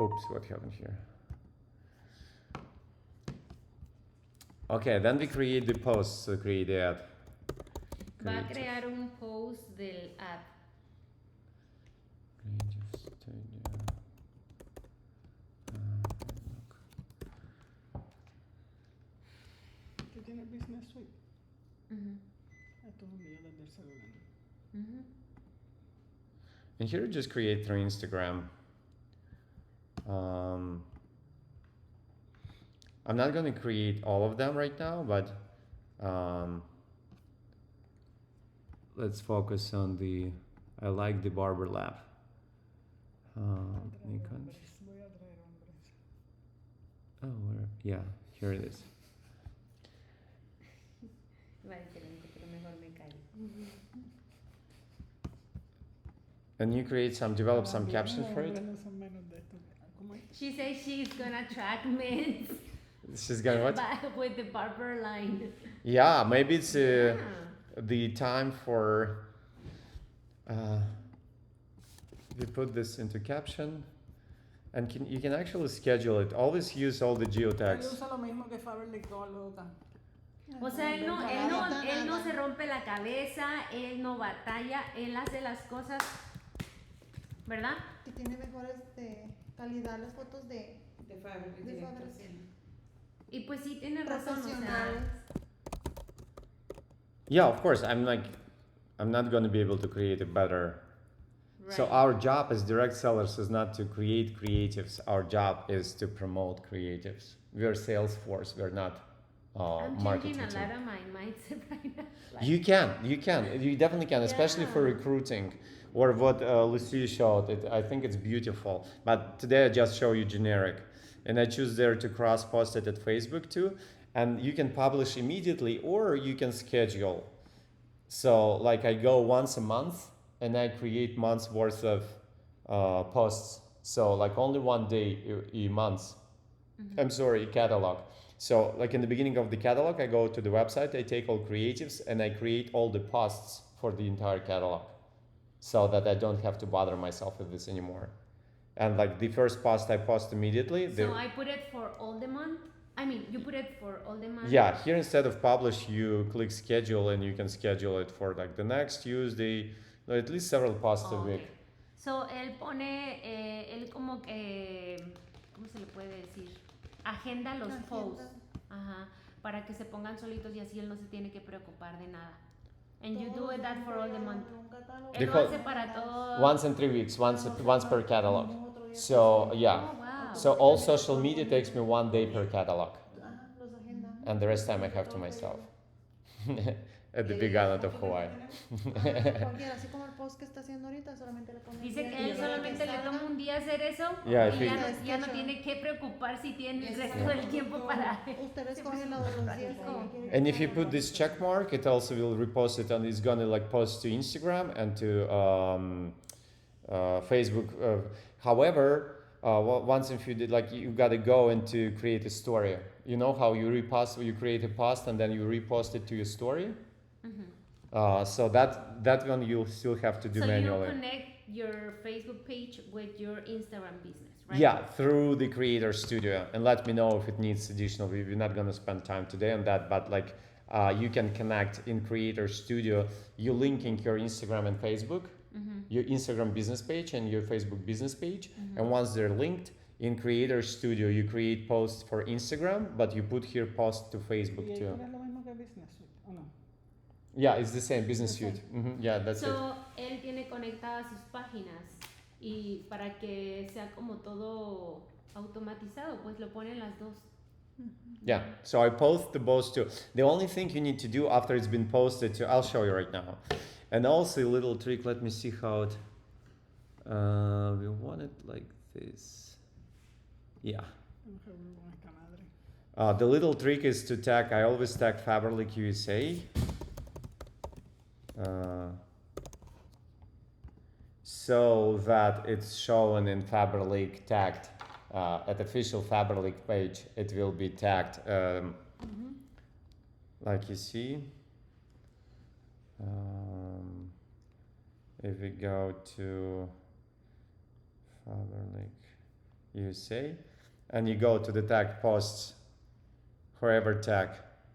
oops, what happened here? Okay, then we create the posts to create the ad. Va a crear un post del ad. Creative Studio. ¿Qué tiene Business Suite? Ujú, Esto es un video desde el celular. ujú. And here just create through Instagram. I'm not going to create all of them right now, but let's focus on the. I like the barber lab. Nikon. Voy a traer hombres. Oh, where? Yeah, here it is. Va excelente, pero mejor me callo. And you create some, develop some Bien, captions los for it. hombres no son menos de esto. ¿Cómo es? She says she's gonna track men She's going what? with the barber line. Yeah, maybe it's Yeah. the time for. We put this into caption, and you can actually schedule it. Always use all the Él geotags. usa lo mismo que FABERLIC loca. O sea, él no se rompe la cabeza, él no batalla, él hace las cosas, ¿verdad? Y tiene mejor calidad las fotos de FABERLIC De directo, FABERLIC. sí. Y pues sí, tiene razón, o sea, profesionales. Yeah, of course. I'm not going to be able to create a better. So right. our job as direct sellers is not to create creatives. Our job is to promote creatives. We're sales force. We're not I'm marketing changing a team. lot of my mindset right now. Like, You definitely can, especially for Yeah. recruiting, or what Lucy showed. I think it's beautiful. But today I just show you generic, and I choose there to cross post it at Facebook too, and you can publish immediately, or you can schedule. So like I go once a month, and I create months worth of posts. So like only one day a month. I'm sorry, catalog. So like in the beginning of the catalog, I go to the website, I take all creatives, and I create all the posts for the entire catalog, so that I don't have to bother myself with this anymore. And like the first post I post immediately. So I put it for all the month? I mean, you put it for all the month? Yeah, here instead of publish, you click schedule, and you can schedule it for like the next Tuesday, at least several posts a Oh, week. okay. So él pone, él como que, ¿cómo se le puede decir? Agenda los Agenda. posts. Ajá. Para que se pongan solitos y así él no se tiene que preocupar de nada. And you do it that for all the month. Él lo hace para todo. Once in 3 weeks, once per catalog. So yeah, Oh, wow. so all social media takes me 1 day per catalog, Los agenda. and the rest time I have to myself. At the big island of Hawaii. Cualquiera, así como el post que está haciendo ahorita, solamente le pone. Dice que él solamente le toma un día hacer eso Yeah, y I ya think- ya no tiene que preocupar si tiene el resto del tiempo para... Ustedes cogen los días que quieren. And if you put this check mark, it also will repost it, and it's gonna like post to Instagram and to Facebook. However, once if you did, like, you gotta go and to create a story. You know how you create a post and then you repost it to your story. So that one you'll still have to do So manually. you connect your Facebook page with your Instagram business, right? Yeah, through the Creator Studio, and let me know if it needs additional. We're not gonna spend time today on that, but like you can connect in Creator Studio. You linking your Instagram and Facebook, your Instagram business page and your Facebook business page. And once they're linked, in Creator Studio, you create posts for Instagram, but you put here posts to Facebook ¿Y too. ahí es lo mismo que Business Suite, o no? Yeah, it's the same business The same. suite. Yeah, that's it. So, él tiene conectadas sus páginas y para que sea como todo automatizado, pues lo pone en las dos. Yeah, so I post the post too. The only thing you need to do after it's been posted to, I'll show you right now. And also a little trick, let me see how it, we want it like this. Yeah. Un revuelo con esta madre. The little trick is to tag, I always tag FABERLIC USA. So that it's shown in FABERLIC tagged at official FABERLIC page, it will be tagged like you see. If we go to FABERLIC USA and you go to the tag posts, whoever tag,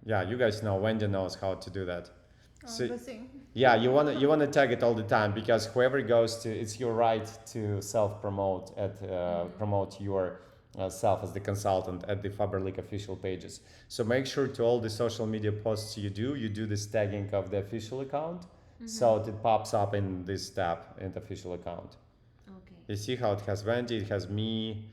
yeah, you guys know, Wendy knows how to do that. So, yeah, you wanna tag it all the time because whoever goes to, it's your right to self-promote promote your self as the consultant at the FABERLIC official pages. So make sure to all the social media posts you do this tagging of the official account, so it pops up in this tab in the official account. Okay. You see how it has Wendy, it has me,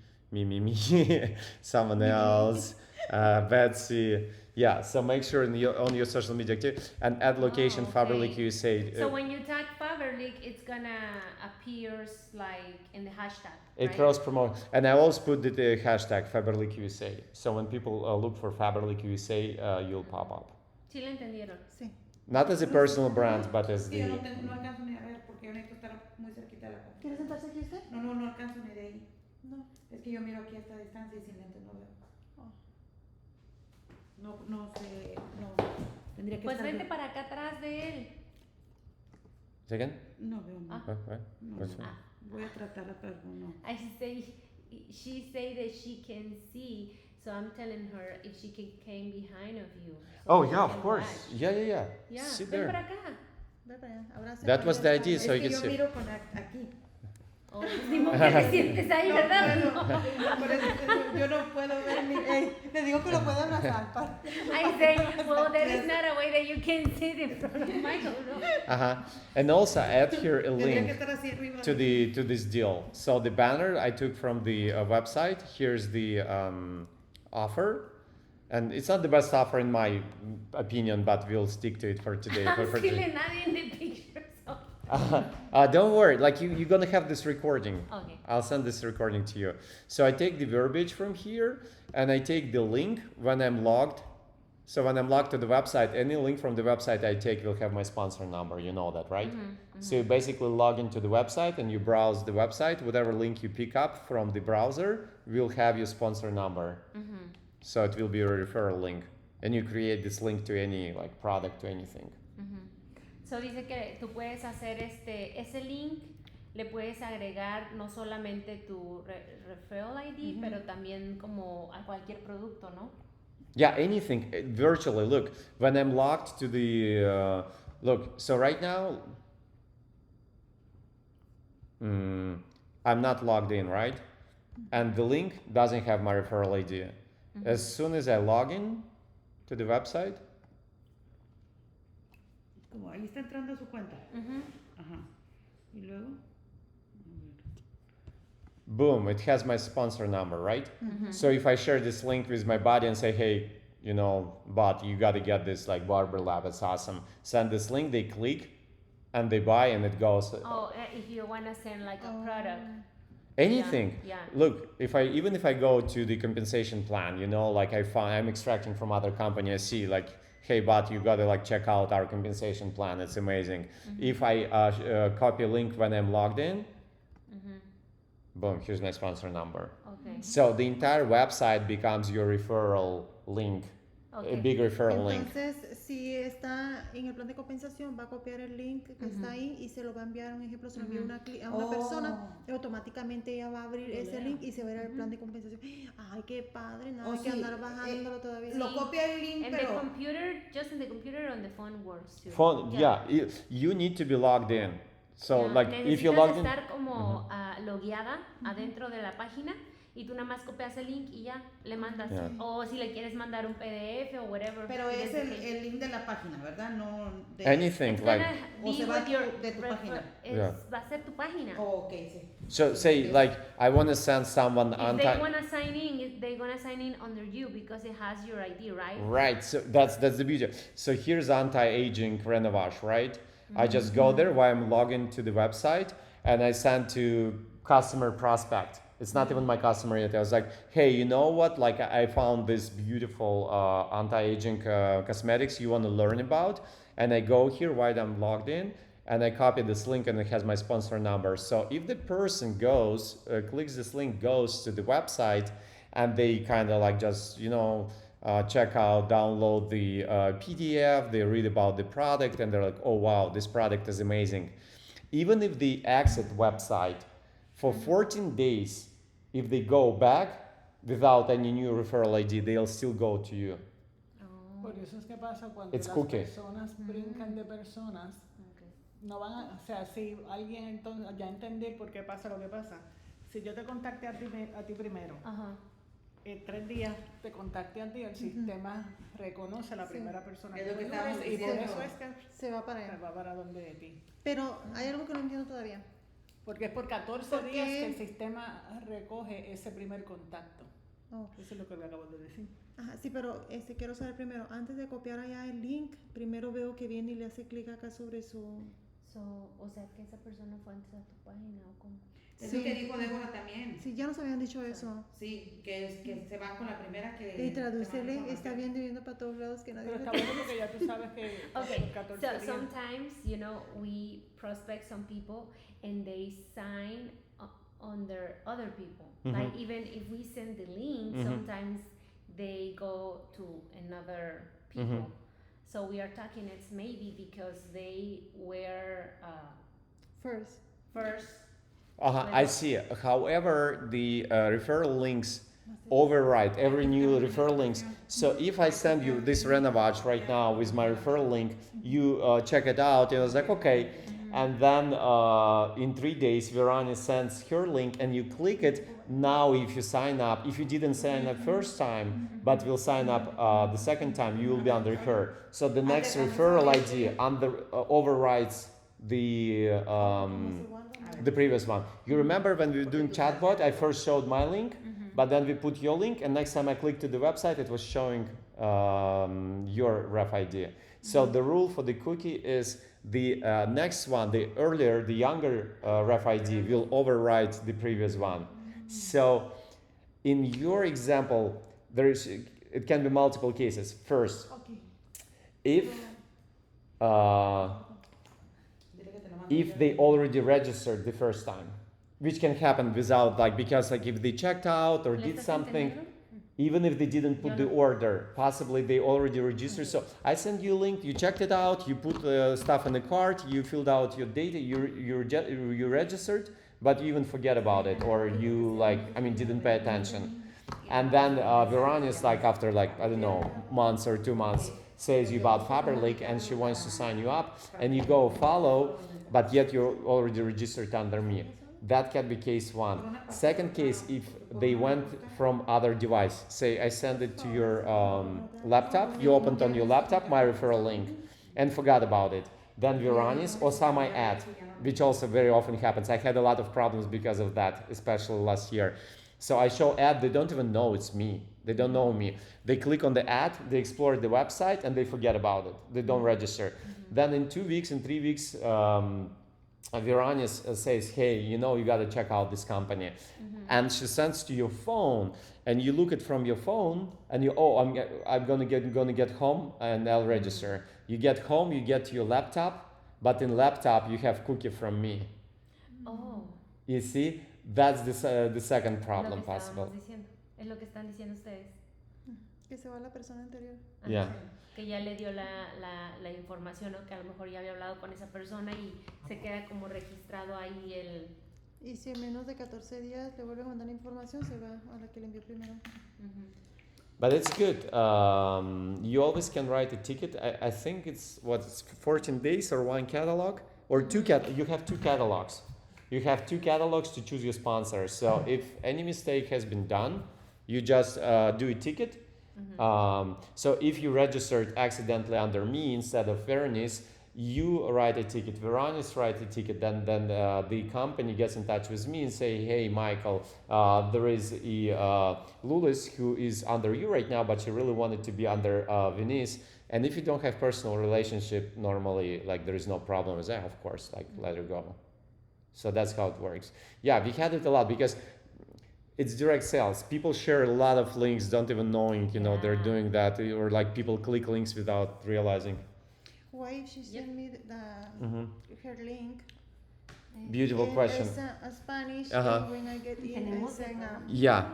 someone else, Betsy. Yeah, so make sure on your social media activity and add location FABERLIC USA. So when you tag FABERLIC, it's gonna appear like in the hashtag. It right? cross promote, and I always put the hashtag FABERLIC USA. So when people look for FABERLIC USA, you'll pop up. Sí, lo entendieron. Sí. Not as a personal brand, but as Sí, yo the. no alcanzo ni a ver porque yo necesito estar muy cerquita de la computadora. ¿Quiere sentarse aquí usted? No alcanzo ni de ahí. No. Es que yo miro aquí a esta distancia y sin lentes no veo. No sé, no. Tendría que Pues estar vente bien. para acá atrás de él. Second? No veo nada. No, What's no. Voy a tratar, pero no. I say, she say that she can see, so I'm telling her if she can came behind of you. So Oh she yeah, of can course. watch. Yeah. Yeah, Sit ven there. para acá. Ve para allá, abrace That para was allá, the está idea, bien. so Es you que can yo see. miro con aquí. Oh, pues ni modo que te sientes ahí, ¿verdad? No. Por eso yo no puedo ver ni. Le digo que lo puede abrazar. I say, well, there is not a way that you can sit in front of Michael, no? And also add here a Tendría que link estar así arriba. to this deal. So the banner I took from the website. Here's the offer, and it's not the best offer in my opinion, but we'll stick to it for today. I'm for still today. not in the picture, so. Don't worry, like you're gonna have this recording. Okay. I'll send this recording to you. So I take the verbiage from here and I take the link when I'm logged. So when I'm logged to the website, any link from the website I take will have my sponsor number. You know that, right? So you basically log into the website and you browse the website. Whatever link you pick up from the browser will have your sponsor number. So it will be a referral link. And you create this link to any like product, to anything. So dice que tú puedes hacer ese link, le puedes agregar no solamente tu referral ID, pero también como a cualquier producto, ¿no? Yeah, anything, virtually. Look, when I'm logged to the, look, so right now, I'm not logged in, right? And the link doesn't have my referral ID. As soon as I log in to the website, Como ahí está entrando a su cuenta. Ajá. Y luego. boom, it has my sponsor number, right? So if I share this link with my buddy and say, hey, you know, bud, you gotta get this like barber lab, it's awesome. Send this link, they click and they buy and it goes. Oh, if you want to send like a product. Anything. Yeah. Look, even if I go to the compensation plan, you know, like I'm extracting from other company, I see like, hey, but you gotta like check out our compensation plan. It's amazing. If I copy a link when I'm logged in, boom, here's my sponsor number. Okay. So the entire website becomes your referral link, a big referral link. Entonces, si está en el plan de compensación, va a copiar el link que está ahí y se lo va a enviar, un ejemplo, se lo envía a una persona, y automáticamente ella va a abrir ese link y se va a ir al plan de compensación. Ay, qué padre, nada hay que andar bajándolo todavía. Lo copia el link, And pero. the computer, just in the computer, on the phone works too. Phone, yeah, you need to be logged in. So Ya, like if you necesitas log in, estar como logueada adentro de la página y tú nada más copias el link y ya le mandas. Yeah. O si le quieres mandar un PDF o whatever. Pero es desde el link de la página, ¿verdad? No de... anything It's like gonna O be se va with your de tu página. Yeah. Va a ser tu página. Oh, ok, sí. so say like I want to send someone If they wanna sign in, they're gonna sign in under you because it has your ID, right? right. So that's the beauty. So here's anti-aging renovage, right? I just go there while I'm logging to the website and I send to customer prospect. It's not even my customer yet. I was like, hey, you know what? Like I found this beautiful anti-aging cosmetics you want to learn about. And I go here while I'm logged in and I copy this link and it has my sponsor number. So if the person goes, clicks this link, goes to the website and they kind of like just, check out, download the PDF, they read about the product and they're like, oh wow, this product is amazing. Even if they exit website for 14 days, if they go back without any new referral ID, they'll still go to you. Por eso es que pasa cuando It's las cookie. personas brincan de personas, no van a, o sea, si alguien entonces ya entender por qué pasa lo que pasa. Si yo te contacté a ti primero, Ajá. 3 días te contacté a ti, el sistema reconoce a la primera persona Es lo que tú estábamos eres, y por diciendo. eso es que Se va para se allá. va para donde de ti. Pero hay algo que no entiendo todavía. Porque es por 14 ¿Por días qué? que el sistema recoge ese primer contacto. Oh. Eso es lo que le acabo de decir. Ajá, sí, pero quiero saber primero, antes de copiar allá el link, primero veo que viene y le hace clic acá sobre su... O sea que esa persona fue antes a tu página o cómo. Es Sí. lo que dijo Débora también. Sí, ya nos habían dicho eso. Sí, que se van con la primera que... Y tradúcele, que está van a viendo para todos lados que nadie... Pero está bueno porque ya tú sabes que Okay, por 14 so días. sometimes, we prospect some people and they sign under other people. Like even if we send the link, sometimes they go to another people. So we are talking it's maybe because they were First. first. I see. However, the referral links override every new referral links. So if I send you this renovage right now with my referral link, you check it out. And I was like, okay. And then in 3 days, Verani sends her link and you click it. Now, if you sign up, if you didn't sign up first time, but will sign up the second time, you will be under her. So the next referral ID overrides the previous one. You remember when we were doing chatbot, I first showed my link, but then we put your link, and next time I clicked to the website, it was showing your ref ID. So the rule for the cookie is the next one, the younger ref ID will override the previous one. So in your example, it can be multiple cases. First, if they already registered the first time, which can happen without because if they checked out or did something, even if they didn't put the order, possibly they already registered. So I send you a link, you checked it out, you put stuff in the cart, you filled out your data, you registered, but you even forget about it, or you didn't pay attention. And then Verani is after I don't know, months or 2 months, says you about FABERLIC and she wants to sign you up, and you go follow, but yet you're already registered under me. That can be case one. Second case, if they went from other device, say I send it to your laptop, you opened on your laptop my referral link and forgot about it. Then Veranis or some I add, which also very often happens. I had a lot of problems because of that, especially last year. So I show ad, they don't even know it's me. They don't know me. They click on the ad, they explore the website, and they forget about it. They don't register. Then in 2 weeks, in 3 weeks, Veranis says, hey, you got to check out this company. And she sends to your phone, and you look it from your phone, and I'm gonna get home, and I'll register. You get home, you get to your laptop, but in laptop you have cookie from me. Oh. You see, that's the second problem Lo que possible. estábamos diciendo. Es lo que están diciendo ustedes. Que se va la persona anterior. Ajá. Yeah. Que ya le dio la información, o que a lo mejor ya había hablado con esa persona y se queda como registrado ahí el... Y si en menos de 14 días le vuelve a mandar la información, se va a la que le envió primero. But it's good. You always can write a ticket. I think it's 14 days or one catalog. or you have two catalogs. You have two catalogs to choose your sponsor. So if any mistake has been done, you just do a ticket. So if you registered accidentally under me instead of Veronice, you write a ticket, Veronice write a ticket, then the company gets in touch with me and say, hey Michael, there is a Lulis who is under you right now, but she really wanted to be under Venice. And if you don't have personal relationship, normally like there is no problem with that, of course, like let her go. So that's how it works. Yeah, we had it a lot because it's direct sales. People share a lot of links, don't even knowing, they're doing that, or like people click links without realizing. Why if she send me her link? Beautiful question. It's a Spanish, Uh-huh. and when I get in, I send Yeah.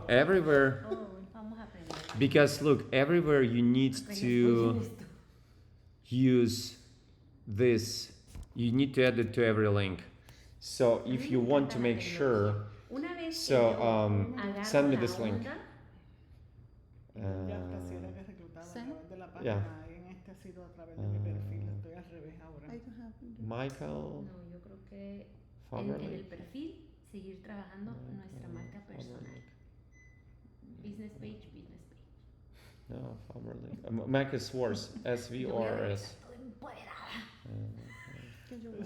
Everywhere, Vamos a aprender. because look, everywhere you need to use this, you need to add it to every link. So if you want to make sure, Una vez so que yo agarro send me la this link. onda, Ya casi era que reclutaba a ¿sí? través de la página, Yeah. y en este ha sido a través de mi perfil, estoy al revés ahora. I don't have Michael no, yo creo que en el Faberlic. perfil seguir trabajando nuestra marca personal. Faberlic. Business page, business page. No, Faberlic. Michael Svors, SVORS. Estoy empoderada. que yo voy a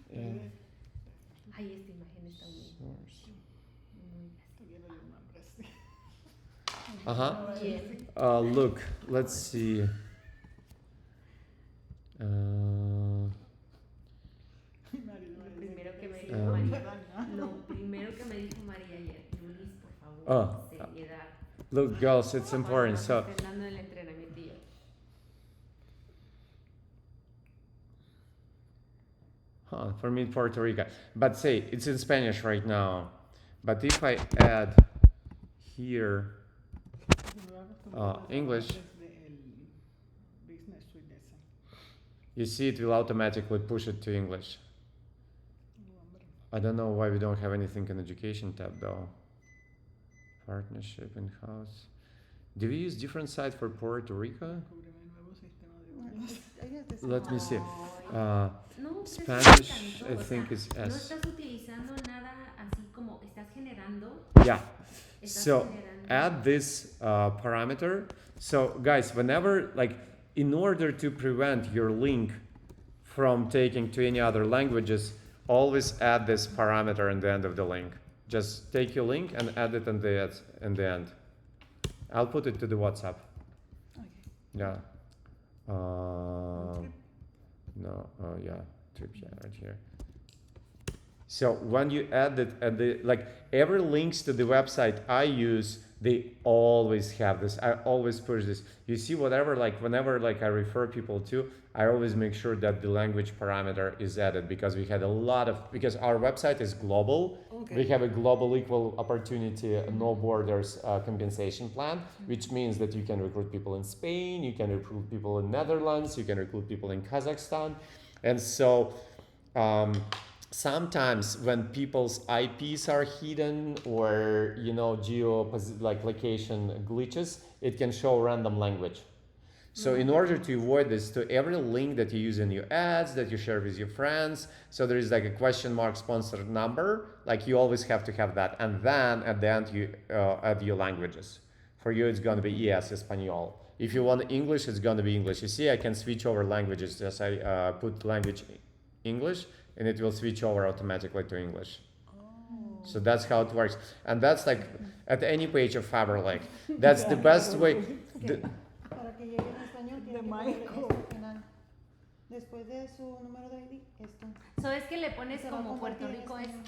poner. Ay, esta imagen está muy Svors. Quiero yo una empresa. Uh-huh. Look, let's see. Lo primero que me dijo María ayer, Luis, por favor, seriedad. Look, girls, it's important. So, Fernando del entrenamiento y yo. for me, Puerto Rico. But say, it's in Spanish right now. But if I add here English, you see it will automatically push it to English. I don't know why we don't have anything in education tab though. Partnership in-house. Do we use different site for Puerto Rico? Let me see. No, Spanish, I think is no S. estás utilizando nada así como estás generando. Yeah. Estás So generando. add this parameter. So guys, whenever, like, in order to prevent your link from taking to any other languages, always add this parameter in the end of the link. Just take your link and add it in the end. I'll put it to the WhatsApp. Okay. Yeah. No. Oh yeah. Trip, yeah, right here. So when you add it at like every links to the website I use, they always have this. I always push this. You see, whatever, like whenever like I refer people to, I always make sure that the language parameter is added because we had a lot of, because our website is global. Okay. We have a global equal opportunity, no borders compensation plan, which means that you can recruit people in Spain, you can recruit people in Netherlands, you can recruit people in Kazakhstan. And so sometimes when people's IPs are hidden or, like location glitches, it can show random language. So in order to avoid this, to every link that you use in your ads, that you share with your friends, so there is like a question mark sponsored number, like you always have to have that. And then at the end, you add your languages. For you, it's going to be ES, Espanol. If you want English, it's going to be English. You see, I can switch over languages. Just I put language English, and it will switch over automatically to English. So that's how it works. And that's like at any page of FABERLIC. That's the best way. Para que llegue en español, tiene que poner esto al final. Después de su número de ID, esto. So es que le pones Se va a como Puerto convertir Rico en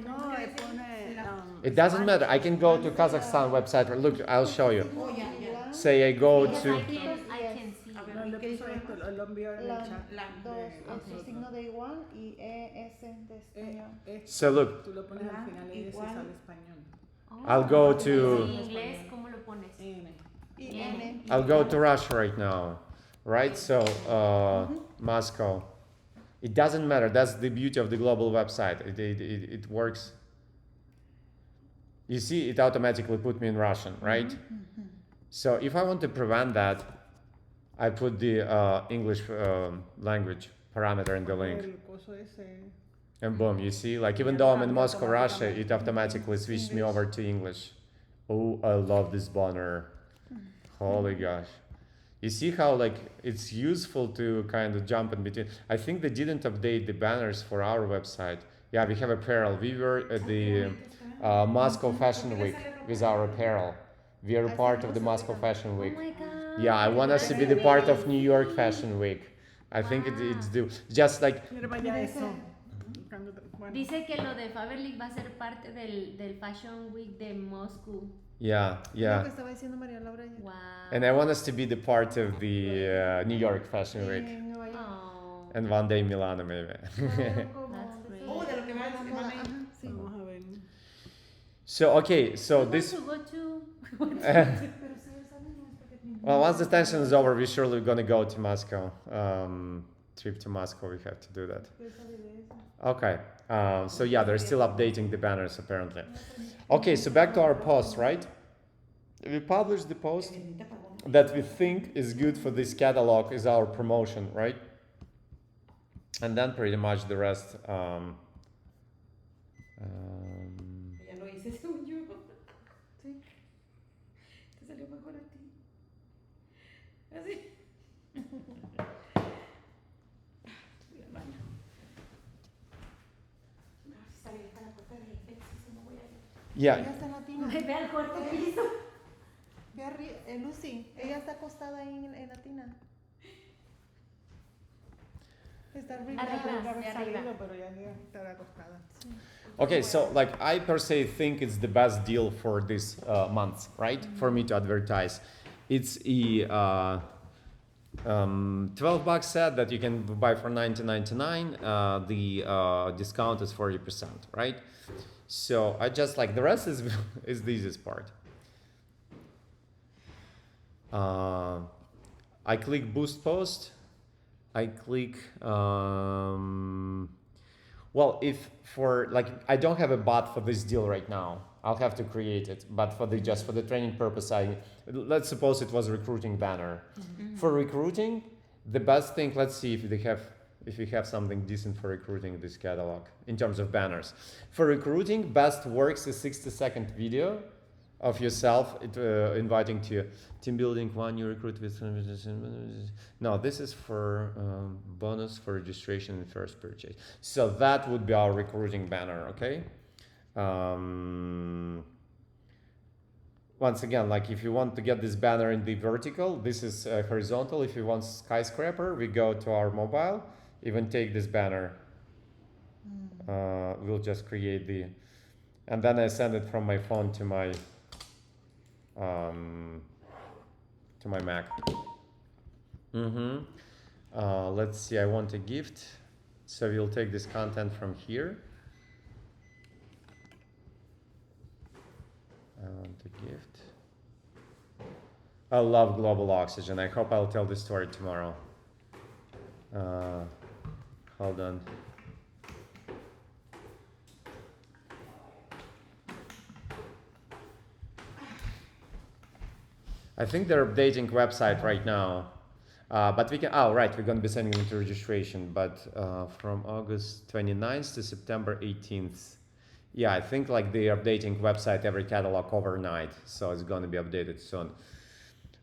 No, le pone. It doesn't matter. I can go to Kazakhstan website. Look, I'll show you. Oh, ya. Say I go Yes, to. I can see. No, le puso esto, lo envió en el La chat. dos, el signo de igual y ES de español. So look, Tú lo pones al final y ese sale español. I'll go En to. inglés, ¿cómo lo pones? N. Y N. I'll go to Russia right now, right? So Moscow. It doesn't matter. That's the beauty of the global website. It works. You see, it automatically put me in Russian, right? So if I want to prevent that, I put the English language parameter in the link. El coso ese. And boom, you see, like even though I'm in Moscow, Russia, it automatically switched me over to English. Oh, I love this banner. Holy gosh. You see how like it's useful to kind of jump in between. I think they didn't update the banners for our website. Yeah, we have apparel. We were at the Moscow Fashion Week with our apparel. We are part of the Moscow Fashion Oh Week. my god. Yeah, I want us to be the part of New York Fashion Week. I think it's due. Just like Mira para allá eso. Bueno. Dice que lo de FABERLIC va a ser parte del Fashion Week de Moscú. yeah, Lo que yeah. estaba diciendo María Laura ayer. Wow. And I want us to be the part of the New York Fashion Week. En Nueva York. Oh. And one day Milano maybe. Como That's de great. esas Oh, de lo que van moda, a ir. ajá, sí. Vamos a ver. So okay, so We this want to go to. Pero si ellos saben, no es porque ni- well, once the tension is over, we're surely gonna go to Moscow. Trip to Moscow, we have to do that. Yo sabía de eso. Okay. So yeah, they're still updating the banners apparently. Okay, so back to our post, right? We published the post that we think is good for this catalog is our promotion, right? And then pretty much the rest. Ya lo hice según yo. Sí. Te salió mejor a ti. Así. Voy al baño. No, si salí para la puerta del ejercicio, no voy a ir. Yeah. Ella está en latina. Ve al cuarto piso. Ve Lucy, ella está acostada ahí en latina. Está arriba. Arriba. De haber de arriba. salido, pero ya estará acostada. Okay, so like I per se think it's the best deal for this month, right? For me to advertise. It's a $12 set that you can buy for $19.99. The discount is 40%, right? So I just like the rest is is the easiest part. I click boost post. I click well, if for like I don't have a bot for this deal right now, I'll have to create it. But for the just for the training purpose, let's suppose it was a recruiting banner. For recruiting, the best thing. Let's see if we have something decent for recruiting this catalog in terms of banners. For recruiting, best works a 60-second video of yourself inviting to team building one you recruit with. No, this is for bonus for registration and first purchase. So that would be our recruiting banner, okay? Once again, like if you want to get this banner in the vertical, this is horizontal. If you want skyscraper, we go to our mobile, even take this banner. We'll just create and then I send it from my phone to my Mac. Let's see, I want a gift. So we'll take this content from here. I want a gift. I love global oxygen. I hope I'll tell this story tomorrow. Hold on. I think they're updating website right now, but we can. Oh, right, we're going to be sending it to registration, but from August 29th to September 18th. Yeah, I think like they're updating website every catalog overnight, so it's going to be updated soon.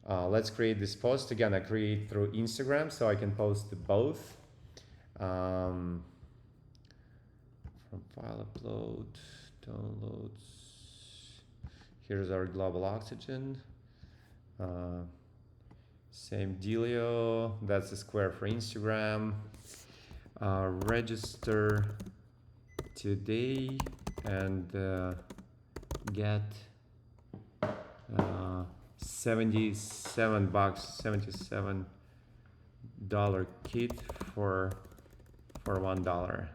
Let's create this post again. I create through Instagram, so I can post both. From file upload, downloads. Here's our global oxygen. Same dealio. That's the square for Instagram. Register today and get $77 kit for $1.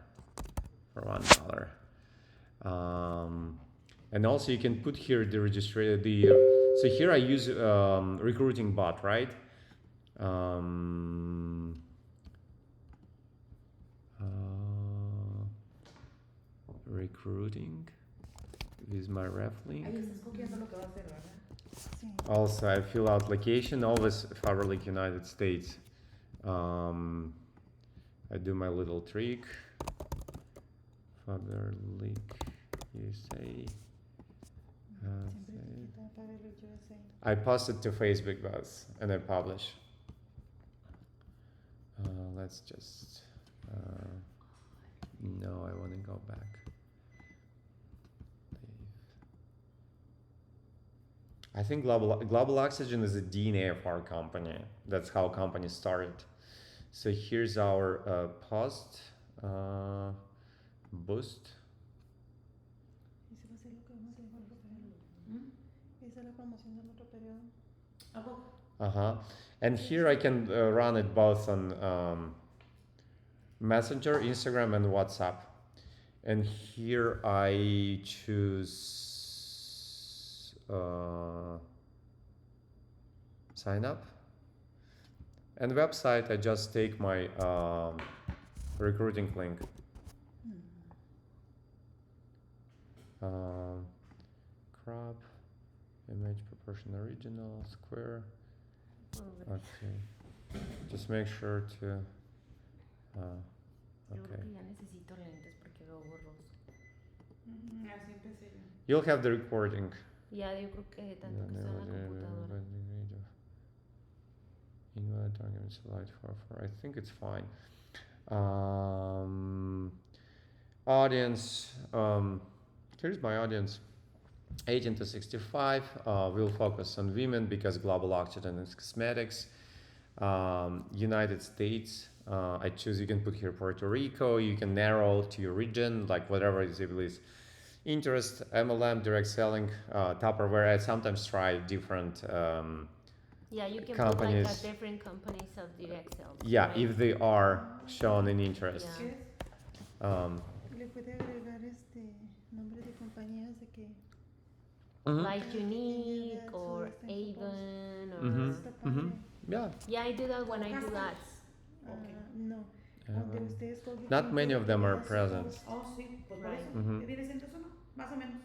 And also you can put here the so here I use recruiting bot, right? Recruiting with my ref link. Ahí estás copiando lo que va a hacer, ¿verdad? Also, I fill out location, always FABERLIC United States. I do my little trick. FABERLIC USA. Siempre etiqueta FABERLIC USA. I post it to Facebook both and I publish. Let's just. No, I want to go back. I think Global Oxygen is the DNA of our company. That's how company started. So here's our post boost. Ese va a ser lo que vamos a hacer en otro periodo. Esa es la promoción del otro periodo. And here I can run it both on Messenger, Instagram, and WhatsApp. And here I choose sign up. And website, I just take my recruiting link. Crop, image, proportion, original, square. Okay. Just make sure to. Yo creo Okay. que ya necesito lentes porque veo borroso. Así empecé yo. You'll have the recording. Ya, yo creo que tanto que está en la computadora. Invalid target slide for I think it's fine. Audience. Here's my audience. 18 to 65. We'll focus on women because Global Oxygen is cosmetics. United States. I choose. You can put here Puerto Rico. You can narrow to your region, like whatever is your interest. MLM, direct selling, Tupperware. I sometimes try different. Yeah, you can companies. put like a different companies of direct sales. Yeah, right? if they are shown in interest. Yeah. Le puede agregar nombre de compañías de que Like Unique or Avon or. está padre. Yeah. Yeah, I do that when I do that. No. Donde ustedes colocan Not many of them are todos present. los- Oh, sí, pues por Right. eso. ¿Viene siendo eso, no? Más o menos.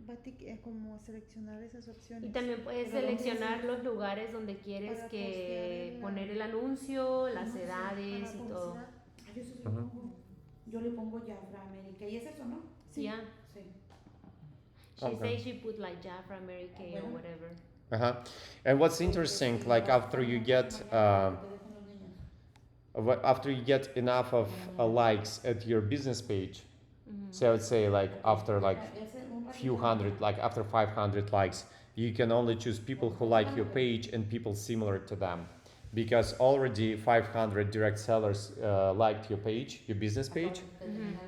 va a como seleccionar esas opciones. Y también puedes Pero seleccionar los lugares donde quieres para que postear poner el anuncio, las anuncio, edades para y todo. publicidad. Yo sí le pongo. Yo le pongo Jafra América. ¿Y es eso, no? Yeah. Sí. She Okay. says she put like Jafra America or whatever. And what's interesting, like after you get after you get enough of likes at your business page, so I would say like after like few hundred, like after 500 likes, you can only choose people who like your page and people similar to them, because already 500 direct sellers liked your page, your business page,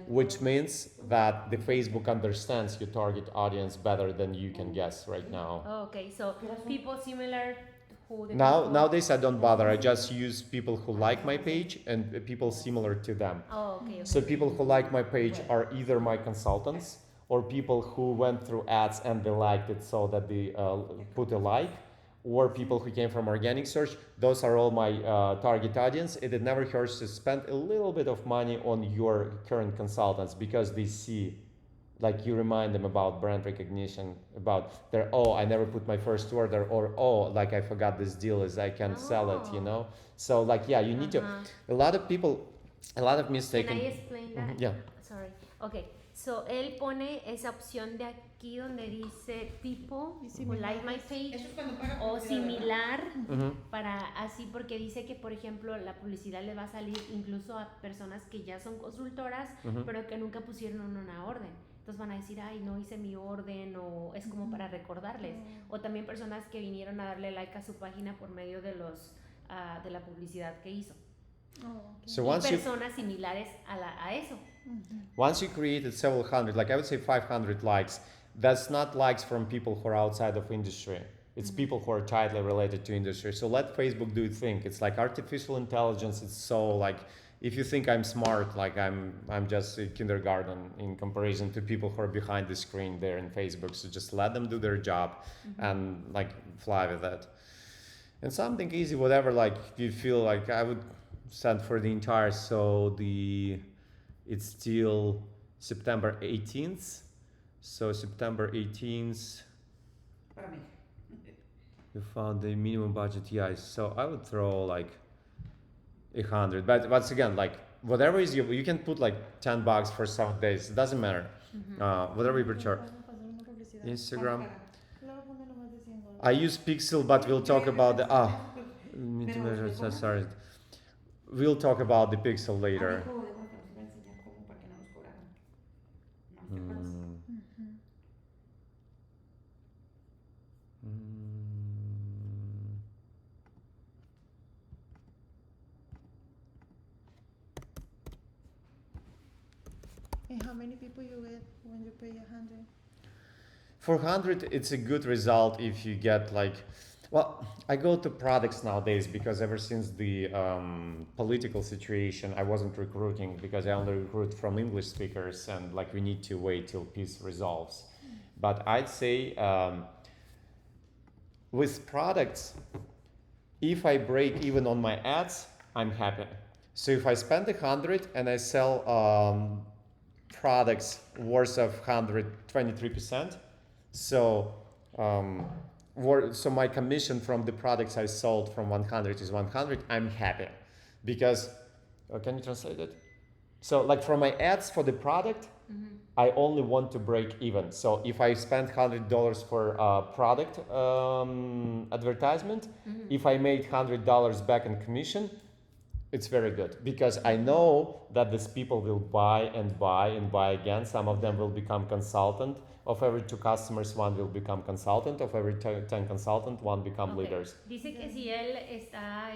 which means that the Facebook understands your target audience better than you can guess right now. Oh, okay, so people similar who the Nowadays I don't bother. I just use people who like my page and people similar to them. Oh, okay. So people who like my page are either my consultants or people who went through ads and they liked it so that they put a like, or people who came from organic search. Those are all my target audience. It never hurts to spend a little bit of money on your current consultants because they see, like you remind them about brand recognition, about their, oh, I never put my first order, or oh, like I forgot this deal is I can sell it, you know? So like, yeah, you need to, a lot of people, a lot of mistaken. Can I explain that? Yeah. Sorry. Okay. So él pone esa opción de aquí donde dice people who like my page Eso es cuando paga o publicidad, ¿verdad? similar para así, porque dice que por ejemplo la publicidad le va a salir incluso a personas que ya son consultoras pero que nunca pusieron una orden. Entonces van a decir, ay, no hice mi orden, o es como para recordarles. O también personas que vinieron a darle like a su página por medio de los de la publicidad que hizo. So Y once you personas similares a eso. once you created several hundred, like I would say 500 likes, that's not likes from people who are outside of industry. It's people who are tightly related to industry. So let Facebook do its thing. It's like artificial intelligence. It's so like, if you think I'm smart, like I'm just a kindergarten in comparison to people who are behind the screen there in Facebook. So just let them do their job and like fly with it. And something easy, whatever, like you feel like I would send for the entire, so it's still September 18th. So September 18th. Para mí. You found the minimum budget, yeah. So I would throw like 100. But once again, like whatever is you can put like $10 for 7 days. It doesn't matter. Whatever you prefer. Instagram. I use Pixel, but we'll talk about the need to measure. Sorry, we'll talk about the Pixel later. Amigo, de bueno, te los iba a enseñar cómo para que no nos cobraran. ¿No te acuerdas? And how many people you get when you pay 100? For 100, it's a good result if you get like, well, I go to products nowadays because ever since the political situation, I wasn't recruiting because I only recruit from English speakers and like we need to wait till peace resolves. But I'd say with products, if I break even on my ads, I'm happy. So if I spend 100 and I sell products worth of 123%, so so my commission from the products I sold from 100 is 100, I'm happy because can you translate it? So like for my ads for the product, I only want to break even. So if I spend $100 for product advertisement, if I made $100 back in commission, it's very good because I know that these people will buy and buy and buy again. Some of them will become consultant. Of every 2 customers, 1 will become consultant. Of every 10 consultant, 1 become leaders. Dice que si él está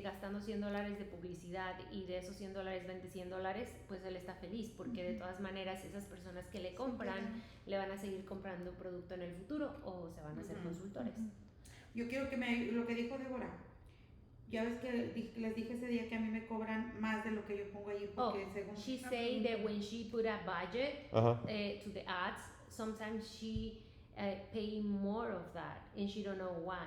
gastando $100 de publicidad y de esos $100 vende $100, pues él está feliz porque de todas maneras esas personas que le compran le van a seguir comprando producto en el futuro o se van a hacer consultores. Yo quiero que lo que dijo Débora. Ya ves que les dije ese día que a mí me cobran más de lo que yo pongo allí porque según she say that when she put a budget to the ads, sometimes she pay more of that and she don't know why.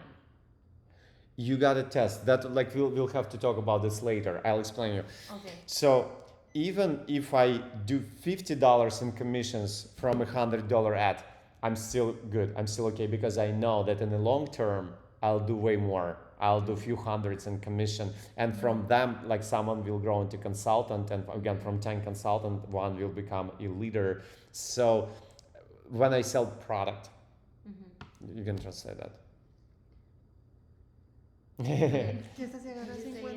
You gotta test that. Like we'll have to talk about this later. I'll explain you. Okay. So even if I do $50 in commissions from a $100 ad, I'm still good. I'm still okay because I know that in the long term I'll do way more. I'll do a few hundreds in commission, and from them, like someone will grow into consultant, and again from 10 consultant, 1 will become a leader. So when I sell product, you can translate that.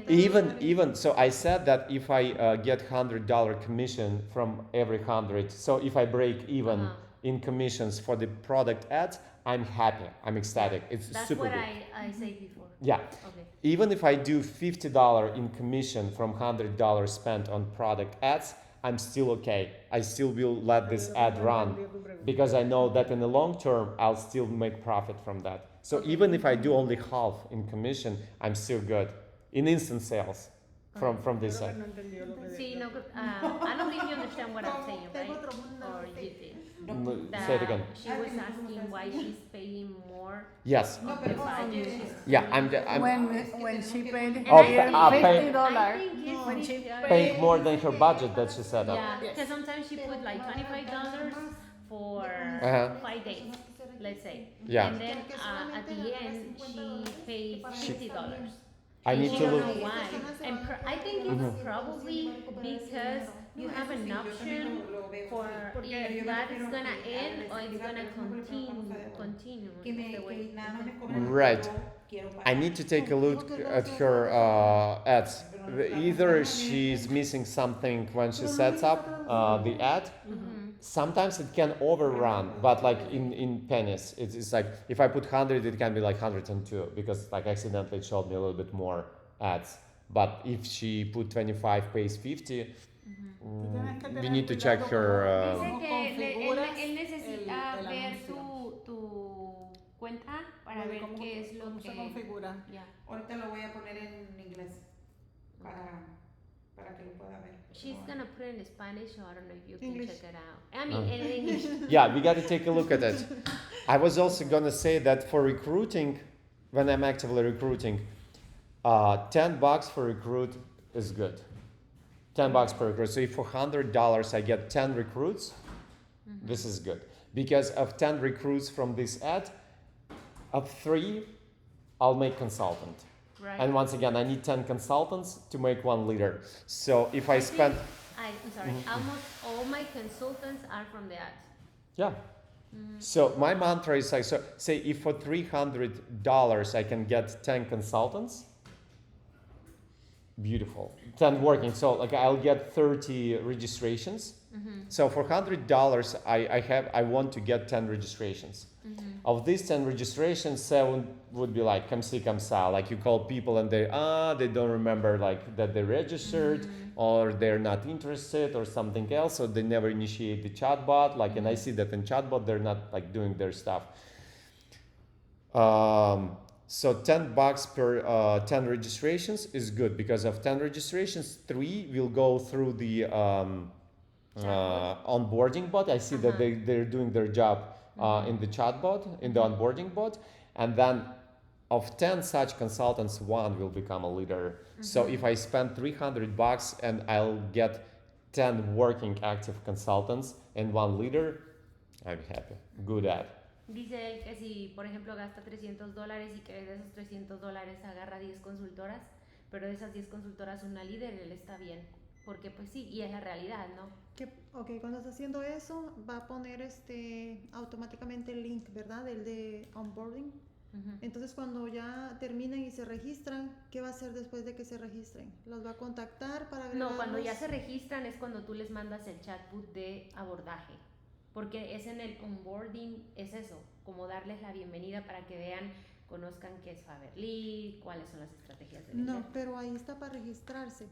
even so I said that if I get $100 commission from every 100, so if I break even in commissions for the product ads, I'm happy, I'm ecstatic. That's super what good. I said before. Yeah. Okay. Even if I do $50 in commission from $100 spent on product ads, I'm still okay. I still will let this ad run because I know that in the long term, I'll still make profit from that. So even if I do only half in commission, I'm still good in instant sales from this side. See, no, I don't think you understand what I'm saying, right? Or you did. Say it again. She was asking why she's paying more. Yes. Of the budget. Yeah, I'm When she paid When she paying more than her budget that she set up. Yeah, because sometimes she put like $25 for 5 days, let's say. Yeah. And then at the end, she pays $50. I need She to don't look. know why. And I think it's probably because you have an option for if that is gonna end or it's gonna continue. the way. Right. I need to take a look at her ads. Either she's missing something when she sets up the ad. Sometimes it can overrun, but like in pennies, it's like if I put 100, it can be like 102 because like accidentally it showed me a little bit more ads. But if she put 25, pays 50, we need to check her. Dice que él necesita ver tu cuenta para ver qué es lo que... Yeah. Ahorita lo voy a poner en inglés para que lo pueda ver. She's gonna put it in Spanish, so I don't know if you can check it out. I mean, in English. Yeah, we got to take a look at it. I was also gonna say that for recruiting, when I'm actively recruiting, $10 for recruit is good. $10 per recruit. So if for $100 I get 10 recruits, this is good. Because of 10 recruits from this ad, of 3 I'll make consultant. Right. And once again, I need 10 consultants to make 1 leader. So if I spend, I'm sorry. Almost all my consultants are from the ads. yeah. So my mantra is like, so say if for $300 I can get 10 consultants, beautiful. 10 working. So like I'll get 30 registrations. So for $100 I want to get 10 registrations. Of these 10 registrations, 7 would be like come see, come ça. Like you call people and they don't remember like that they registered or they're not interested or something else, or they never initiate the chatbot. Like, and I see that in chatbot they're not like doing their stuff. So $10 per 10 registrations is good, because of 10 registrations, 3 will go through the onboarding bot. I see that they're doing their job in the chatbot, in the onboarding bot, and then of 10 such consultants, 1 will become a leader. So if I spend $300 and I'll get 10 working active consultants and 1 leader, I'm happy. Good ad. Dice él que si, por ejemplo, gasta $300 y que de esos $300 agarra 10 consultoras, pero de esas 10 consultoras una líder, él está bien. Porque pues sí, y es la realidad, ¿no? Ok, cuando está haciendo eso, va a poner automáticamente el link, ¿verdad? El de onboarding. Entonces cuando ya terminen y se registran, ¿qué va a hacer después de que se registren? ¿Los va a contactar para agregarlos? No, cuando ya se registran es cuando tú les mandas el chatbot de abordaje. Porque es en el onboarding, es eso, como darles la bienvenida para que vean, conozcan qué es FABERLIC, cuáles son las estrategias de vender. No, pero ahí está para registrarse.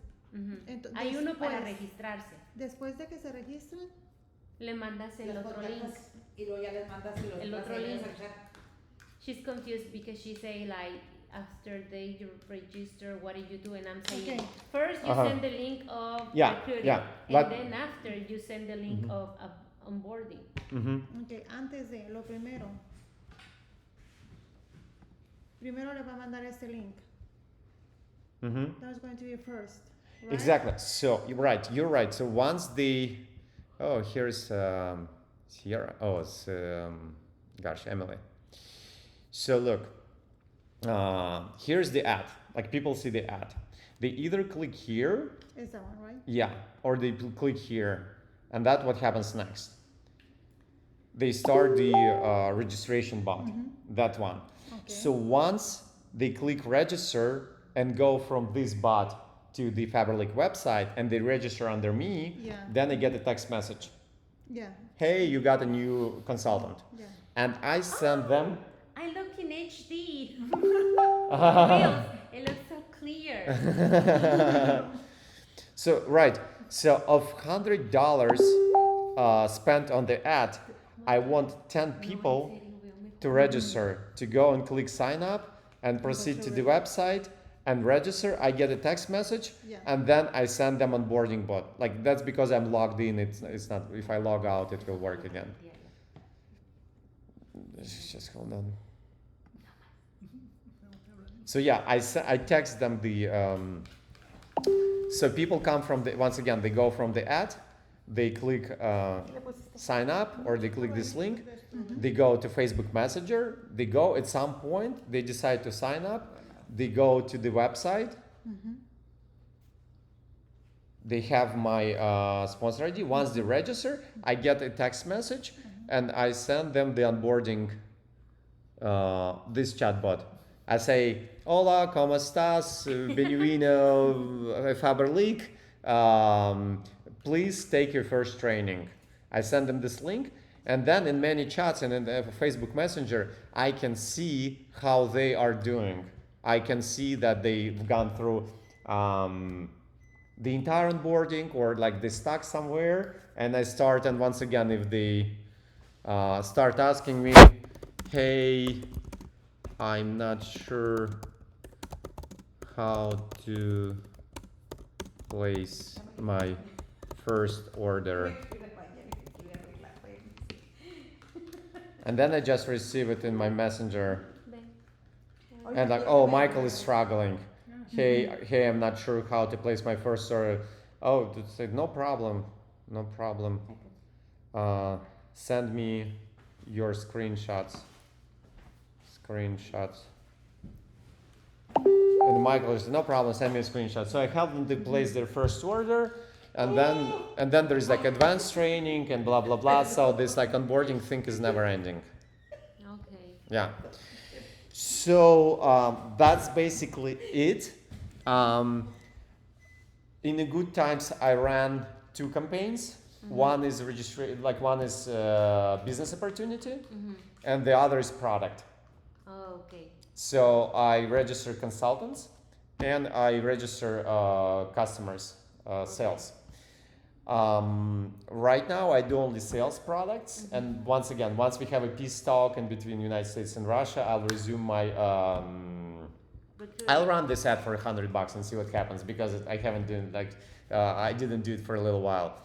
Entonces, hay uno para registrarse. Después de que se registren, le mandas el otro link. Y luego ya les mandas el otro link. She's confused because she say like, after they register, what did you do? And I'm saying, first you send the link of recruiting, and then after you send the link of onboarding. Ok, antes de lo primero le va a mandar este link. That's going to be first. Right? Exactly. So you're right. So once the here's Sierra. Oh, it's Emily. So look, here's the ad. Like people see the ad, they either click here. Is that one right? Yeah, or they click here, and that's what happens next. They start the registration bot. That one. Okay. So once they click register and go from this bot to the FABERLIC website and they register under me, then they get a text message. Yeah. Hey, you got a new consultant. Yeah. And I send them. I look in HD. Reels. It looks so clear. So so of $100 spent on the ad, I want 10 people to register, to go and click sign up and proceed to the website and register. I get a text message, and then I send them onboarding bot. Like that's because I'm logged in. It's not. If I log out, it will work again. Just hold on. So I text them the. So people come from the, once again they go from the ad, they click sign up, or they click this link, they go to Facebook Messenger, they go at some point, they decide to sign up, they go to the website, they have my sponsor ID. Once they register, I get a text message and I send them the onboarding, this chatbot. I say, hola, ¿cómo estás? Bienvenido, FABERLIC. Please take your first training. I send them this link, and then in many chats and in the Facebook Messenger, I can see how they are doing. I can see that they've gone through the entire onboarding, or like they stuck somewhere, and I start, and once again, if they start asking me, hey, I'm not sure how to place my first order. And then I just receive it in my messenger. And like, oh, Michael is struggling. Hey, I'm not sure how to place my first order. Oh, say, no problem. Send me your screenshots. And Michael said, no problem, send me a screenshot. So I helped them to place their first order, and then there's like advanced training and blah blah blah. So this like onboarding thing is never ending. Okay. Yeah. So that's basically it. In the good times, I ran 2 campaigns. One is business opportunity, and the other is product. Oh, okay. So I register consultants, and I register customers, sales. Right now, I do only sales products, and once we have a peace talk in between United States and Russia, I'll resume my. I'll run this ad for $100 and see what happens, because I haven't done I didn't do it for a little while.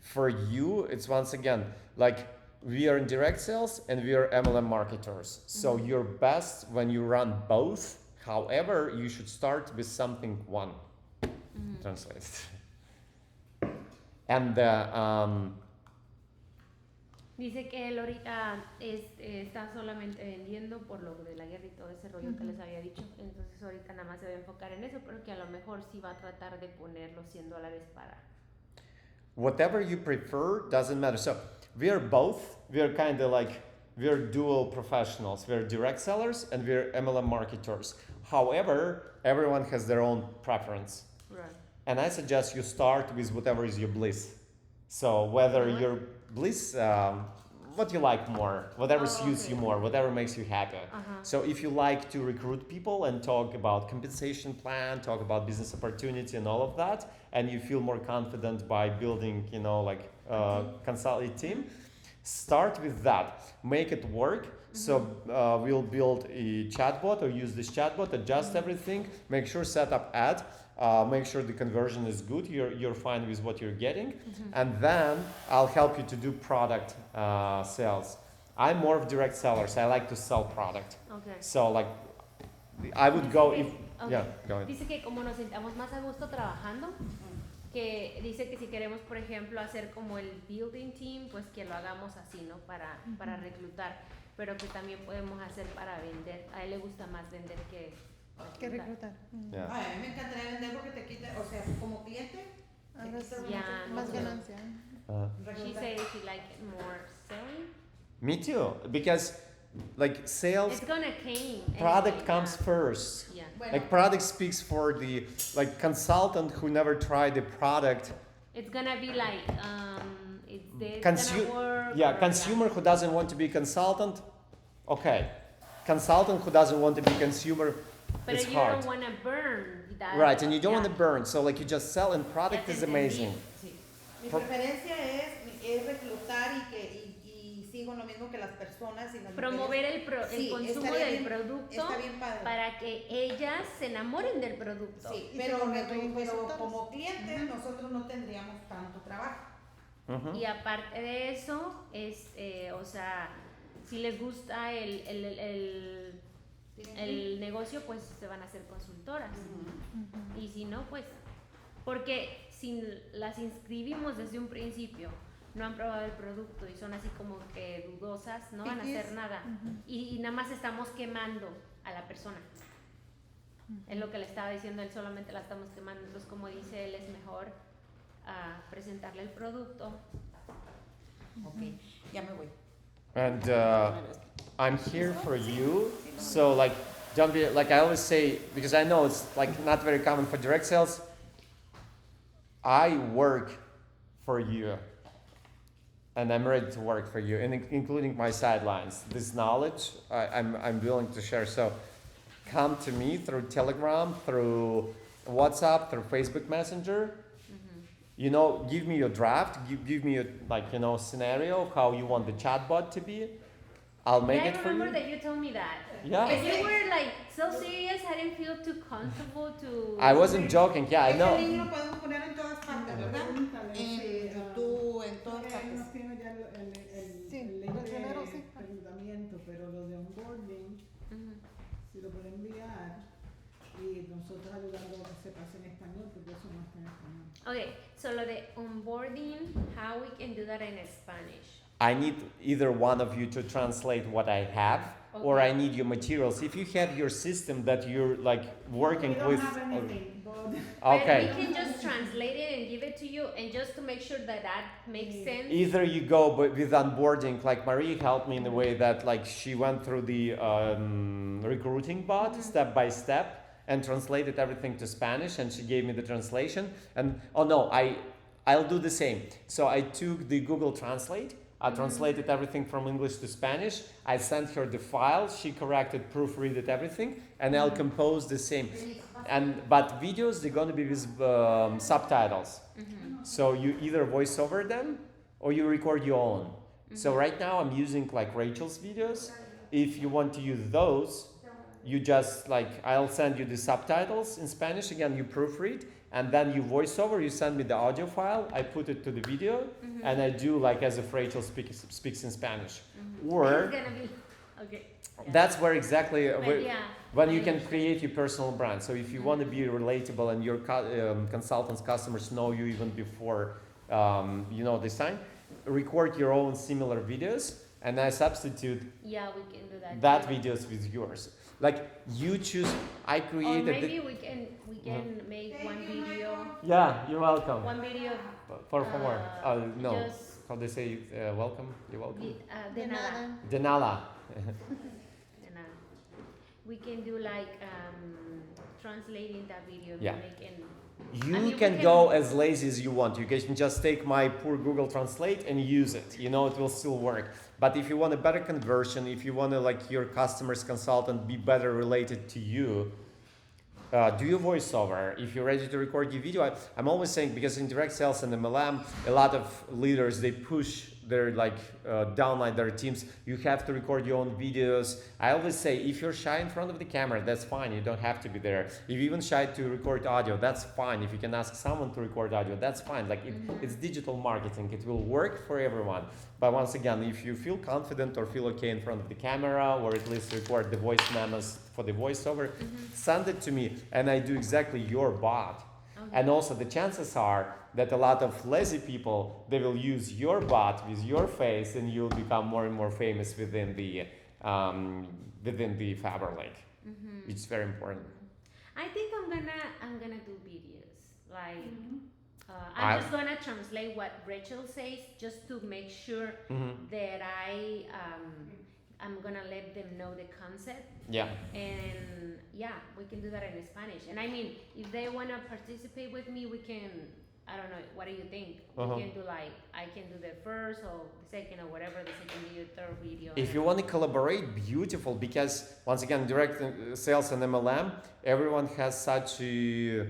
For you, it's once again like we are in direct sales and we are MLM marketers. So you're best when you run both. However, you should start with something one. Translate. And dice que él ahorita está solamente vendiendo por lo de la guerra y todo ese rollo que les había dicho. Entonces ahorita nada más se va a enfocar en eso, pero que a lo mejor sí va a tratar de poner los $100 para... Whatever you prefer, doesn't matter. So we are both. We are kind of like, we're dual professionals. We're direct sellers and we're MLM marketers. However, everyone has their own preference. Right. And I suggest you start with whatever is your bliss. So whether your bliss, what you like more, whatever suits you more, whatever makes you happy. So if you like to recruit people and talk about compensation plan, talk about business opportunity and all of that, and you feel more confident by building, consulting team, start with that. Make it work. So we'll build a chatbot or use this chatbot, adjust everything, make sure set up ad. Make sure the conversion is good, you're fine with what you're getting, and then I'll help you to do product sales. I'm more of direct sellers. I like to sell product. Okay. So like, I would go if... Okay. Yeah, go ahead. Dice que como nos sentamos más a gusto trabajando, que dice que si queremos, por ejemplo, hacer como el building team, pues que lo hagamos así, ¿no? Para reclutar, pero que también podemos hacer para vender. A él le gusta más vender que... Que reclutar. Yeah. Ay, a mí me encantaría vender porque te quita, o sea, como cliente, te quita Yeah, Más no. ganancia. She says she likes it more selling. Me too, because like sales, It's gonna came. product anyway, comes first. Yeah. Bueno, Like product speaks for the like consultant who never tried the product. It's gonna be like, it's this Consu- gonna work. Yeah, or- consumer who doesn't want to be consultant, okay. Consultant who doesn't want to be consumer, But it's you hard. don't wanna burn that. Right, and you don't want yeah. to burn, so like you just sell and product Ya is te entendí. amazing. Sí. mi preferencia es reclutar y sigo lo mismo que las personas y las Promover mujeres. el Sí, consumo estaría del bien- producto está bien padre. para que ellas se enamoren del producto. Sí, Y pero, se convierten en pero consultores. como clientes nosotros no tendríamos tanto trabajo. Mhm. Y aparte de eso, o sea, si les gusta el negocio, pues se van a hacer consultoras. Y si no, pues, porque si las inscribimos desde un principio, no han probado el producto y son así como que dudosas, no van a hacer nada. Y nada más estamos quemando a la persona. Es lo que le estaba diciendo, él solamente la estamos quemando. Entonces, como dice él, es mejor presentarle el producto. Ok, ya me voy. And I'm here for you, so like don't be like I always say, because I know it's like not very common for direct sales. I work for you, and I'm ready to work for you, and including my sidelines. This knowledge I'm willing to share. So come to me through Telegram, through WhatsApp, through Facebook Messenger. You know, give me your draft. Give me a scenario how you want the chatbot to be. I'll make Yeah, it I for you. remember that you told me that. Yeah. And you were like so serious, I didn't feel too comfortable to... I wasn't joking. Yeah, I Este know. link lo podemos poner en todas partes, ¿verdad? En YouTube, en todas Porque ahí nos partes. tiene ya Sí, el link de primero sí. reclutamiento, pero lo de onboarding, Ujú. si lo pueden enviar y nosotros ayudando a que se pase en español, porque eso no está en español. Okay, so lo de onboarding, how we can do that in Spanish. I need either one of you to translate what I have or I need your materials. If you have your system that you're like working We don't with, have anything, but okay. But we can just translate it and give it to you, and just to make sure that makes sense. Either you go with onboarding, like Marie helped me in a way that like she went through the recruiting bot step by step and translated everything to Spanish, and she gave me the translation. And I'll do the same. So I took the Google Translate. I translated everything from English to Spanish. I sent her the file. She corrected, proofreaded everything, and I'll compose the same. But videos, they're gonna be with subtitles. So you either voice over them or you record your own. So right now I'm using like Rachel's videos. If you want to use those, you just like, I'll send you the subtitles in Spanish. Again, you proofread, and then you voice over, you send me the audio file, I put it to the video, and I do like as if Rachel speaks in Spanish. Or It's gonna be okay. that's where exactly Yeah. when you can create your personal brand. So if you want to be relatable and your consultants, customers know you even before this time, record your own similar videos, and I substitute Yeah, we can do that. that too. videos with yours. Like you choose, I Or created maybe we can make one video. Yeah, you're welcome. One video. For more. No. Just How they say welcome? You're welcome. de nada. De nada. De nada. We can do like translating that video. Yeah. I You mean, can we go can- as lazy as you want. You can just take my poor Google Translate and use it. You know, it will still work. But if you want a better conversion, if you want to like your customer's consultant be better related to you, do your voiceover. If you're ready to record your video, I'm always saying, because in direct sales and MLM, a lot of leaders, they push their downline their teams. You have to record your own videos. I always say, if you're shy in front of the camera, that's fine. You don't have to be there. If you're even shy to record audio, that's fine. If you can ask someone to record audio, that's fine. It's digital marketing. It will work for everyone. But once again, if you feel confident or feel okay in front of the camera, or at least record the voice memos for the voiceover, send it to me, and I do exactly your bot. Okay. And also the chances are that a lot of lazy people, they will use your bot with your face, and you'll become more and more famous within the FABERLIC. It's very important. I think I'm gonna do videos. Like I- I'm just gonna translate what Rachel says, just to make sure that I'm gonna let them know the concept. Yeah. And yeah, we can do that in Spanish. And I mean, if they wanna participate with me, we can. I don't know. What do you think? We can do like, I can do the first or the second or whatever, the second video, third video. If you want to collaborate, beautiful, because once again, direct sales and MLM, everyone has such a...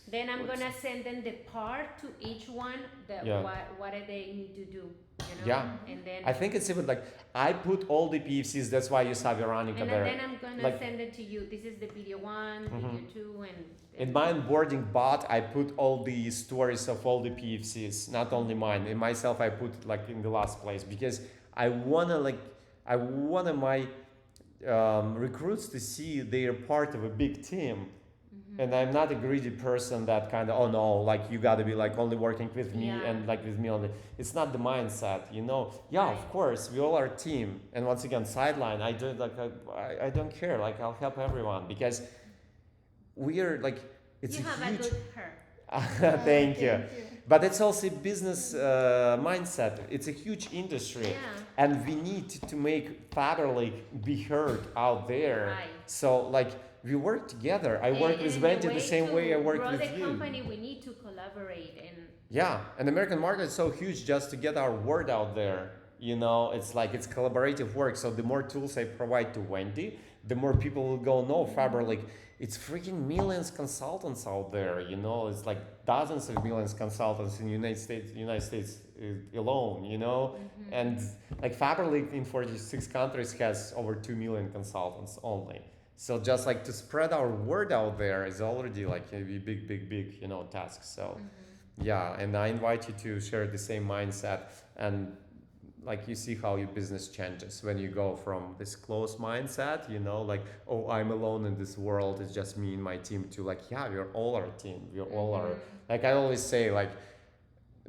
Then I'm gonna send them the part to each one that Yeah. what do they need to do, you know? Yeah. And then I think it's even like, I put all the PFCs, that's why you saw Veronica and there. then I'm gonna like- send it to you. This is the video one, video two, and In my onboarding bot, I put all the stories of all the PFCs, not only mine. And myself, I put like in the last place, because I wanna my recruits to see they are part of a big team. And I'm not a greedy person that kind of, oh no, like you gotta be like only working with me Yeah. and like with me only. It's not the mindset, you know. Yeah, of course, we all are a team. And once again, sideline, I don't care. Like I'll help everyone, because we are like, it's you a have huge. a good hair. Thank you. But it's also a business mindset. It's a huge industry, Yeah. and we need to make FABERLIC be heard out there. Right. So like we work together. I work with Wendy the same way I work grow with the you. company, we need to collaborate and Yeah, and the American market is so huge just to get our word out there. You know, it's like it's collaborative work. So the more tools I provide to Wendy, the more people will go, no, FABERLIC. It's freaking millions consultants out there. You know, it's like dozens of millions consultants in United States alone. You know, and like FABERLIC in 46 countries has over 2 million consultants only. So just like to spread our word out there is already like a big, you know, task. So yeah, and I invite you to share the same mindset, and like you see how your business changes when you go from this closed mindset, you know, like, oh, I'm alone in this world, it's just me and my team, to like, yeah, we're all our team, we're all our, like I always say, like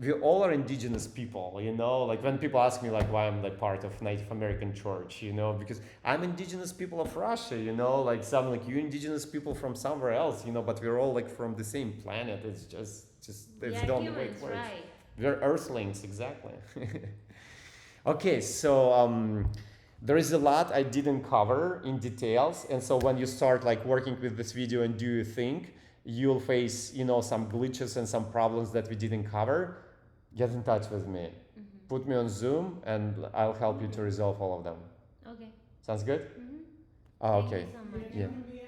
we all are indigenous people, you know, like when people ask me like why I'm like part of Native American church, you know, because I'm indigenous people of Russia, you know, like some like you indigenous people from somewhere else, you know, but we're all like from the same planet. It's just it's the only way it humans, works. right. We're earthlings, exactly. Okay, so there is a lot I didn't cover in details, and so when you start like working with this video and do your thing, you'll face, you know, some glitches and some problems that we didn't cover. Get in touch with me. Put me on Zoom, and I'll help you to resolve all of them. Okay. Sounds good? Mm-hmm. Ah, Thank okay. you so much. Yeah. Envía